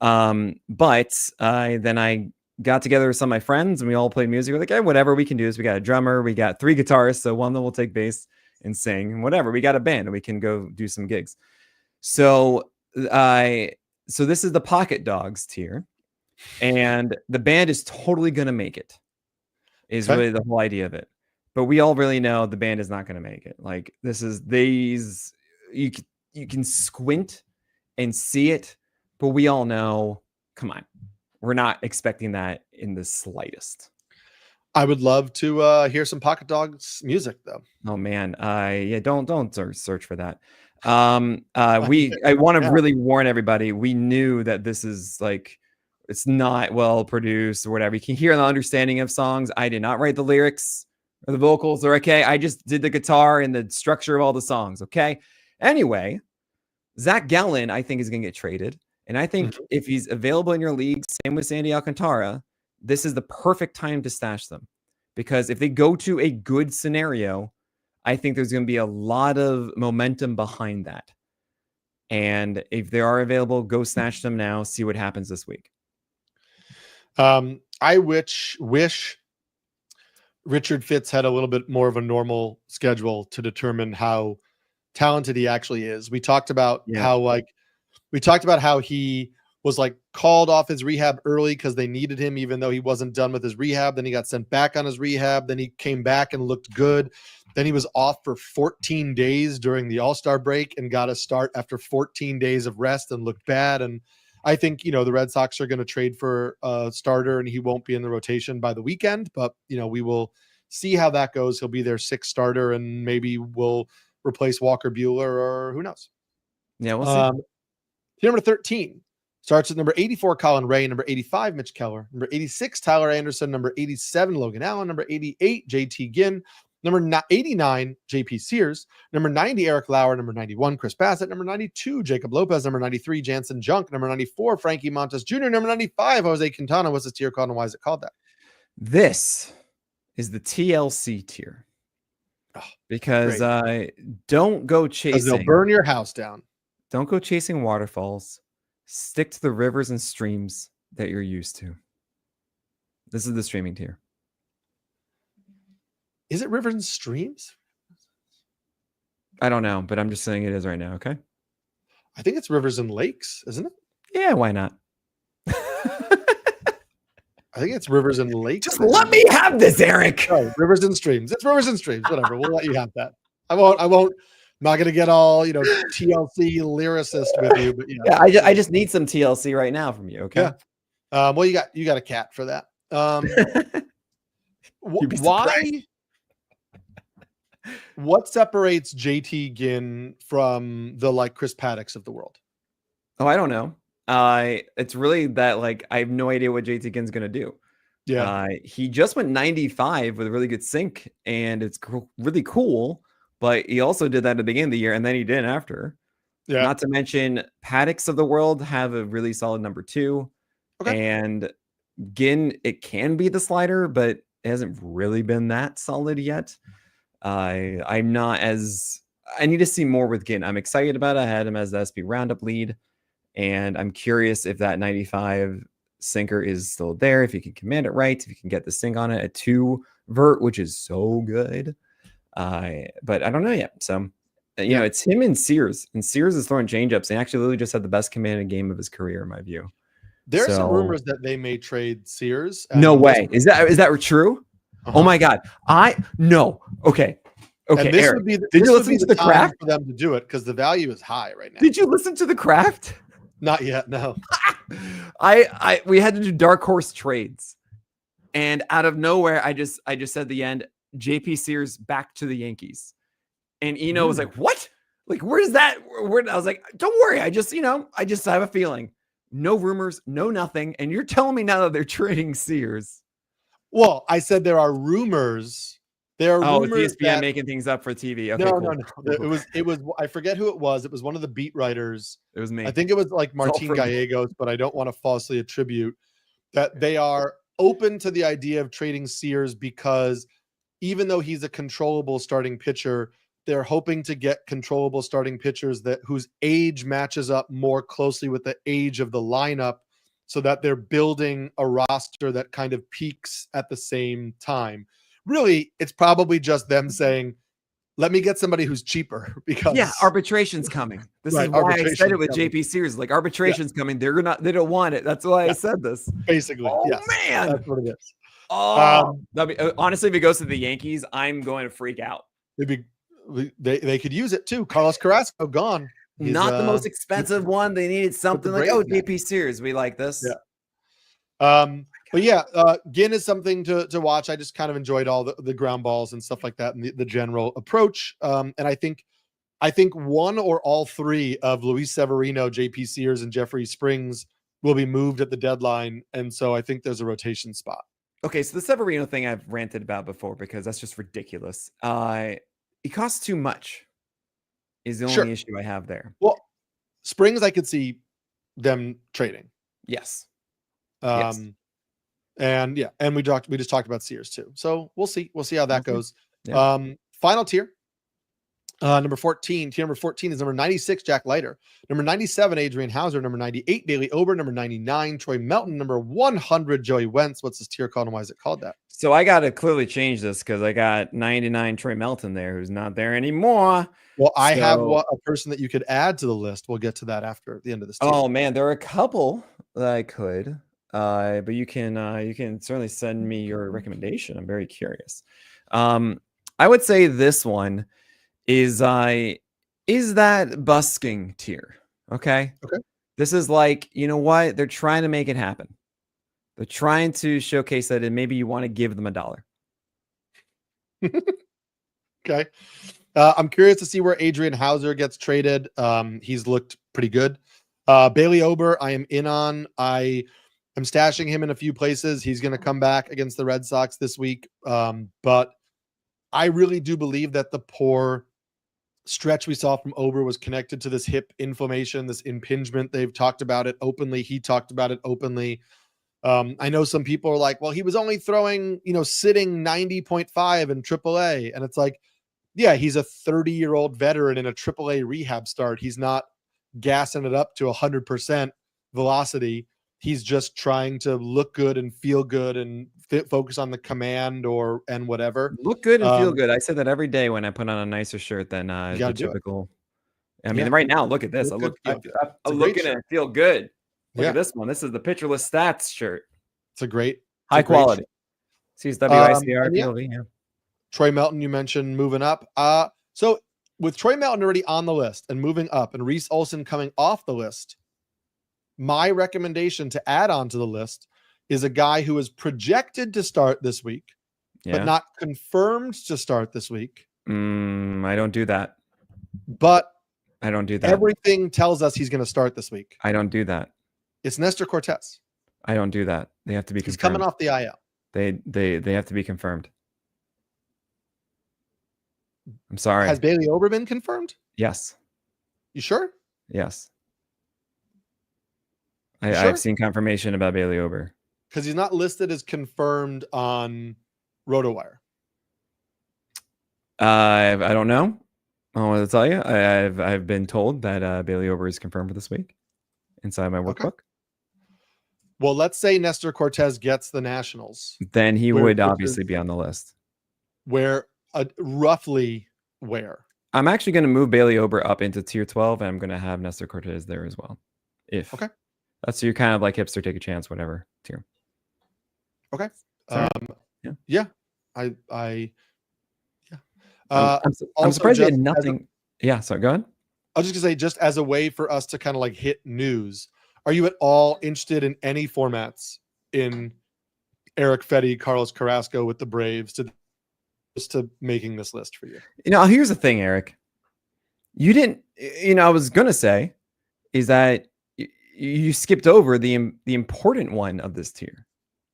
But then I got together with some of my friends and we all played music. We're like, hey, whatever we can do is we got a drummer, we got 3 guitarists, so one that will take bass and sing, and whatever. We got a band and we can go do some gigs. So this is the Pocket Dogs tier, and the band is totally going to make it. Is really the whole idea of it. But we all really know the band is not going to make it. Like you can squint and see it, but we all know, come on, we're not expecting that in the slightest. I would love to hear some Pocket Dogs music though. Oh man. Don't search for that. I want to really warn everybody. We knew that this is like, it's not well produced or whatever. You can hear the understanding of songs. I did not write the lyrics or the vocals, or okay. I just did the guitar and the structure of all the songs. Okay. Anyway, Zach Gallen, I think, is going to get traded. And I think if he's available in your league, same with Sandy Alcantara, this is the perfect time to stash them. Because if they go to a good scenario, I think there's going to be a lot of momentum behind that. And if they are available, go snatch them now. See what happens this week. I wish Richard Fitz had a little bit more of a normal schedule to determine how talented he actually is. We talked about how he was like called off his rehab early because they needed him, even though he wasn't done with his rehab. Then he got sent back on his rehab. Then he came back and looked good. Then he was off for 14 days during the All-Star break and got a start after 14 days of rest and looked bad. And I think, the Red Sox are going to trade for a starter and he won't be in the rotation by the weekend, but we will see how that goes. He'll be their 6th starter and maybe we'll replace Walker Buehler or who knows. Yeah, we'll see. Number 13 starts at number 84, Colin Ray. Number 85, Mitch Keller. Number 86, Tyler Anderson. Number 87, Logan Allen. Number 88, JT Ginn. Number 89, JP Sears. Number 90, Eric Lauer. Number 91, Chris Bassett. Number 92, Jacob Lopez. Number 93, Jansen Junk. Number 94, Frankie Montes Jr. Number 95, Jose Quintana. What's this tier called and why is it called that? This is the TLC tier. Because don't go chasing. They'll burn your house down. Don't go chasing waterfalls. Stick to the rivers and streams that you're used to. This is the streaming tier. Is it rivers and streams? I don't know, but I'm just saying it is right now, okay? I think it's rivers and lakes, isn't it? Yeah, why not? I think it's rivers and lakes. Just let me have this, Eric. Oh, rivers and streams. It's rivers and streams. Whatever. We'll let you have that. I won't. I'm not going to get all, TLC lyricist with you, but I just need some TLC right now from you. Okay. Yeah. Well, you got a cat for that. Why? What separates JT Ginn from the Chris Paddocks of the world? Oh, I don't know. It's really that I have no idea what JT Ginn's going to do. Yeah. He just went 95 with a really good sync and it's really cool. But he also did that at the beginning of the year, and then he didn't after. Yeah. Not to mention, Paddocks of the world have a really solid number 2. Okay. And Ginn, it can be the slider, but it hasn't really been that solid yet. I'm not as... I need to see more with Ginn. I'm excited about it. I had him as the SP Roundup lead, and I'm curious if that 95 sinker is still there, if you can command it right, if you can get the sync on it at 2 vert, which is so good. But I don't know yet. So, it's him and Sears. And Sears is throwing changeups. And actually, literally just had the best commanded game of his career, in my view. There's some rumors that they may trade Sears. No way. Is that true? Uh-huh. Oh my God. No. Okay. Okay, and this Eric, would be did you listen to the time craft for them to do it because the value is high right now. Did you listen to the craft? Not yet, no. We had to do dark horse trades, and out of nowhere, I just said at the end, JP Sears back to the Yankees, and Eno was like, "What? Like, where's that?" I was like, "Don't worry, I just have a feeling. No rumors, no nothing, and you're telling me now that they're trading Sears." Well, I said there are rumors. There are rumors ESPN that making things up for TV. Okay, no, cool. no. It was. I forget who it was. It was one of the beat writers. It was me. I think it was like Martin Gallegos, but I don't want to falsely attribute that they are open to the idea of trading Sears because even though he's a controllable starting pitcher, they're hoping to get controllable starting pitchers whose age matches up more closely with the age of the lineup, so that they're building a roster that kind of peaks at the same time. Really, it's probably just them saying, let me get somebody who's cheaper because arbitration's coming. This is why I said it with JP Sears. Like arbitration's coming. They don't want it. That's why I said this. Basically. Oh yes. man. That's what it is. Oh, honestly, if it goes to the Yankees, I'm going to freak out. They could use it too. Carlos Carrasco gone. He's not the most expensive one. They needed something like, JP Sears. We like this. Yeah. But yeah, Ginn is something to watch. I just kind of enjoyed all the ground balls and stuff like that and the general approach. And I think one or all three of Luis Severino, JP Sears, and Jeffrey Springs will be moved at the deadline. And so I think there's a rotation spot. Okay, so the Severino thing I've ranted about before because that's just ridiculous. It costs too much is the only issue I have there. Well, Springs, I could see them trading. Yes. And we just talked about Sears too. So we'll see how that goes. Yeah. Final tier. Number 14. Tier number 14 is number 96, Jack Leiter. Number 97, Adrian Hauser. Number 98, Bailey Ober. Number 99, Troy Melton. Number 100, Joey Wentz. What's this tier called and why is it called that? So I got to clearly change this because I got 99 Troy Melton there who's not there anymore. Well, I have a person that you could add to the list. We'll get to that after the end of this tier. Oh man, there are a couple that I could. But you can certainly send me your recommendation. I'm very curious. I would say this one is that busking tier. Okay. This is like, you know what? They're trying to make it happen. They're trying to showcase that, and maybe you want to give them $1. Okay. I'm curious to see where Adrian Hauser gets traded. He's looked pretty good. Bailey Ober, I am in on. I'm stashing him in a few places. He's going to come back against the Red Sox this week. But I really do believe that the poor stretch we saw from Ober was connected to this hip inflammation, this impingement. They've talked about it openly. He talked about it openly. I know some people are like, well, he was only throwing, sitting 90.5 in AAA. And it's like, yeah, he's a 30-year-old veteran in a AAA rehab start. He's not gassing it up to 100% velocity. He's just trying to look good and feel good and focus on the command and whatever. Look good and feel good. I say that every day when I put on a nicer shirt than the typical. I mean, right now, look at this. I'm looking and feel good. Look at this one. This is the Pitcherless Stats shirt. It's a great high quality. CSWICR PLV. Yeah. Troy Melton, you mentioned moving up. So with Troy Melton already on the list and moving up, and Reese Olson coming off the list, my recommendation to add on to the list is a guy who is projected to start this week, but not confirmed to start this week. I don't do that. But I don't do that. Everything tells us he's going to start this week. I don't do that. It's Nestor Cortez. I don't do that. They have to be confirmed. He's coming off the IL. They have to be confirmed. I'm sorry. Has Bailey Ober been confirmed? Yes. You sure? Yes. I've seen confirmation about Bailey Ober. Because he's not listed as confirmed on RotoWire. I don't know. I want to tell you. I've been told that Bailey Ober is confirmed for this week inside my workbook. Okay. Well, let's say Nestor Cortez gets the Nationals. Then he would obviously be on the list. Roughly where? I'm actually going to move Bailey Ober up into tier 12, and I'm going to have Nestor Cortez there as well. Okay. That's your kind of like hipster take a chance, whatever tier. Okay. I'm surprised you had nothing. Yeah, sorry, go ahead. I was just gonna say, just as a way for us to kind of like hit news, are you at all interested in any formats in Eric Fetty, Carlos Carrasco with the Braves to making this list for you? Here's the thing, Eric. You didn't. I was gonna say is that you skipped over the important one of this tier.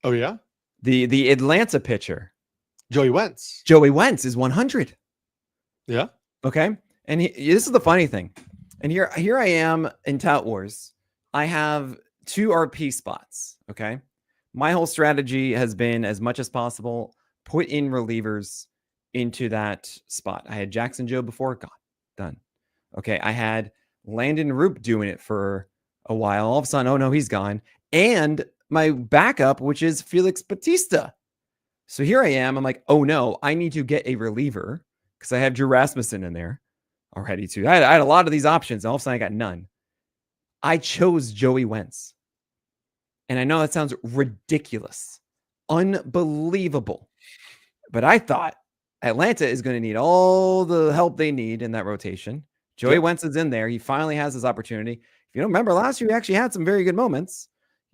Oh yeah, the Atlanta pitcher, Joey Wentz. Joey Wentz is 100. Yeah. Okay. And this is the funny thing. And here I am in Tout Wars. I have 2 RP spots. Okay. My whole strategy has been, as much as possible, put in relievers into that spot. I had Jackson Joe before. God, done. Okay. I had Landon Roop doing it for a while. All of a sudden, oh no, he's gone. And my backup, which is Felix Bautista. So here I am. I'm like, oh no, I need to get a reliever because I have Drew Rasmussen in there already too. I had a lot of these options. And all of a sudden I got none. I chose Joey Wentz. And I know that sounds ridiculous, unbelievable. But I thought Atlanta is going to need all the help they need in that rotation. Joey Wentz is in there. He finally has his opportunity. If you don't remember, last year he actually had some very good moments.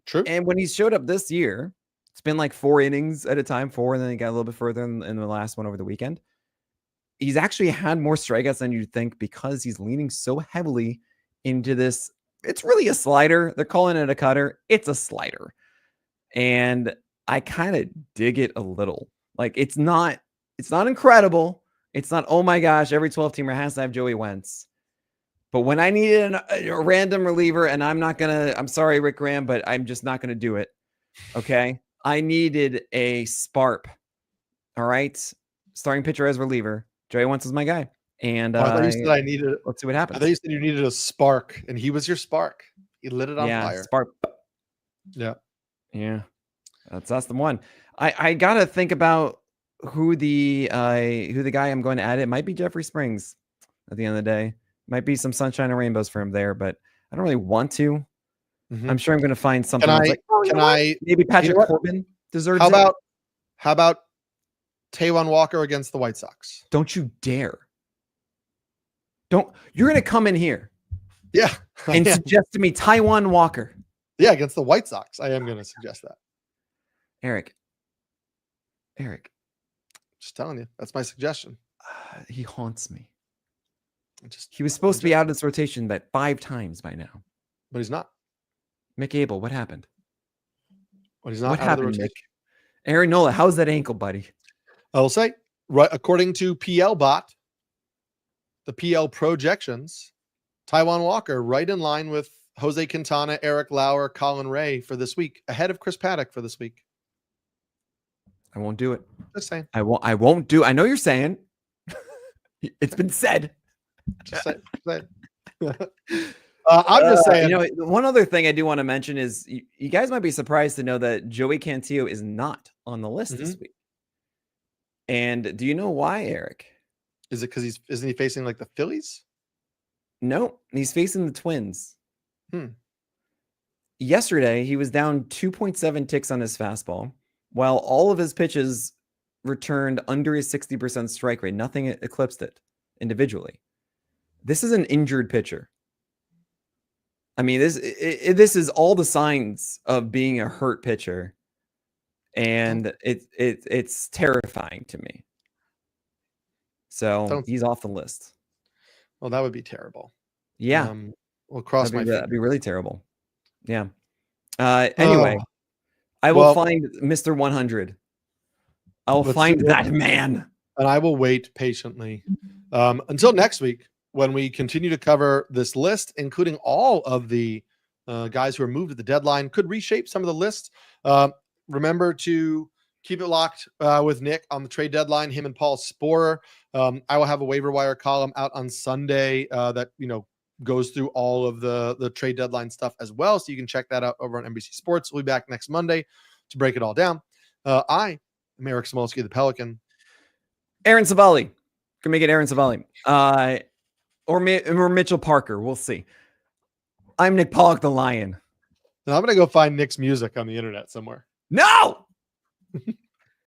True. And when he showed up this year, it's been like 4 innings at a time, 4, and then he got a little bit further in the last one over the weekend. He's actually had more strikeouts than you'd think because he's leaning so heavily into this. It's really a slider. They're calling it a cutter. It's a slider. And I kind of dig it a little. Like it's not incredible. It's not, oh my gosh, every 12 teamer has to have Joey Wentz. But when I needed a random reliever, and I'm sorry, Rick Graham, but I'm just not going to do it. Okay. I needed a sparp. All right. Starting pitcher as reliever. Joey Wentz is my guy. And I thought you said let's see what happens. I thought you said you needed a spark, and he was your spark. He lit it on fire. Spark. Yeah. Yeah. That's the one. I gotta think about who the guy I'm going to add. It might be Jeffrey Springs at the end of the day. Might be some sunshine and rainbows for him there, but I don't really want to. I'm sure I'm going to find something. Maybe Patrick Corbin deserves it. How about Taijuan Walker against the White Sox? Don't you dare. You're going to come in here. Yeah. And suggest to me Taijuan Walker. Yeah, against the White Sox. I am going to suggest that. Eric. Just telling you. That's my suggestion. He haunts me. He was supposed to be out of this rotation about 5 times by now. But he's not. Mick Abel, what happened? Well, he's not. What happened, Mick? Aaron Nola, how's that ankle, buddy? I'll say, right, according to PL Bot, the PL projections, Taijuan Walker right in line with Jose Quintana, Eric Lauer, Colin Ray for this week, ahead of Chris Paddock for this week. I won't do it. Just saying. I won't do. I know you're saying. It's been said. Just saying. I'm just saying. One other thing I do want to mention is you guys might be surprised to know that Joey Cantillo is not on the list this week. And do you know why, Eric? Is it because isn't he facing like the Phillies? No, he's facing the Twins. Yesterday, he was down 2.7 ticks on his fastball, while all of his pitches returned under his 60% strike rate. Nothing eclipsed it individually. This is an injured pitcher. I mean, this is all the signs of being a hurt pitcher, and it's terrifying to me. So he's off the list. Well, that would be terrible. Yeah, we'll cross my. That'd be really terrible. Yeah. Anyway, I will find Mr. 100. I will find that man, and I will wait patiently until next week, when we continue to cover this list, including all of the guys who are moved at the deadline, could reshape some of the lists. Remember to keep it locked with Nick on the trade deadline, him and Paul Sporer. I will have a waiver wire column out on Sunday that, goes through all of the trade deadline stuff as well. So you can check that out over on NBC Sports. We'll be back next Monday to break it all down. I am Eric Samulski, the Pelican. Aaron Savali. Can make it Aaron Savali. Or Mitchell Parker. We'll see. I'm Nick Pollack, the Lion. Now I'm going to go find Nick's music on the internet somewhere. No!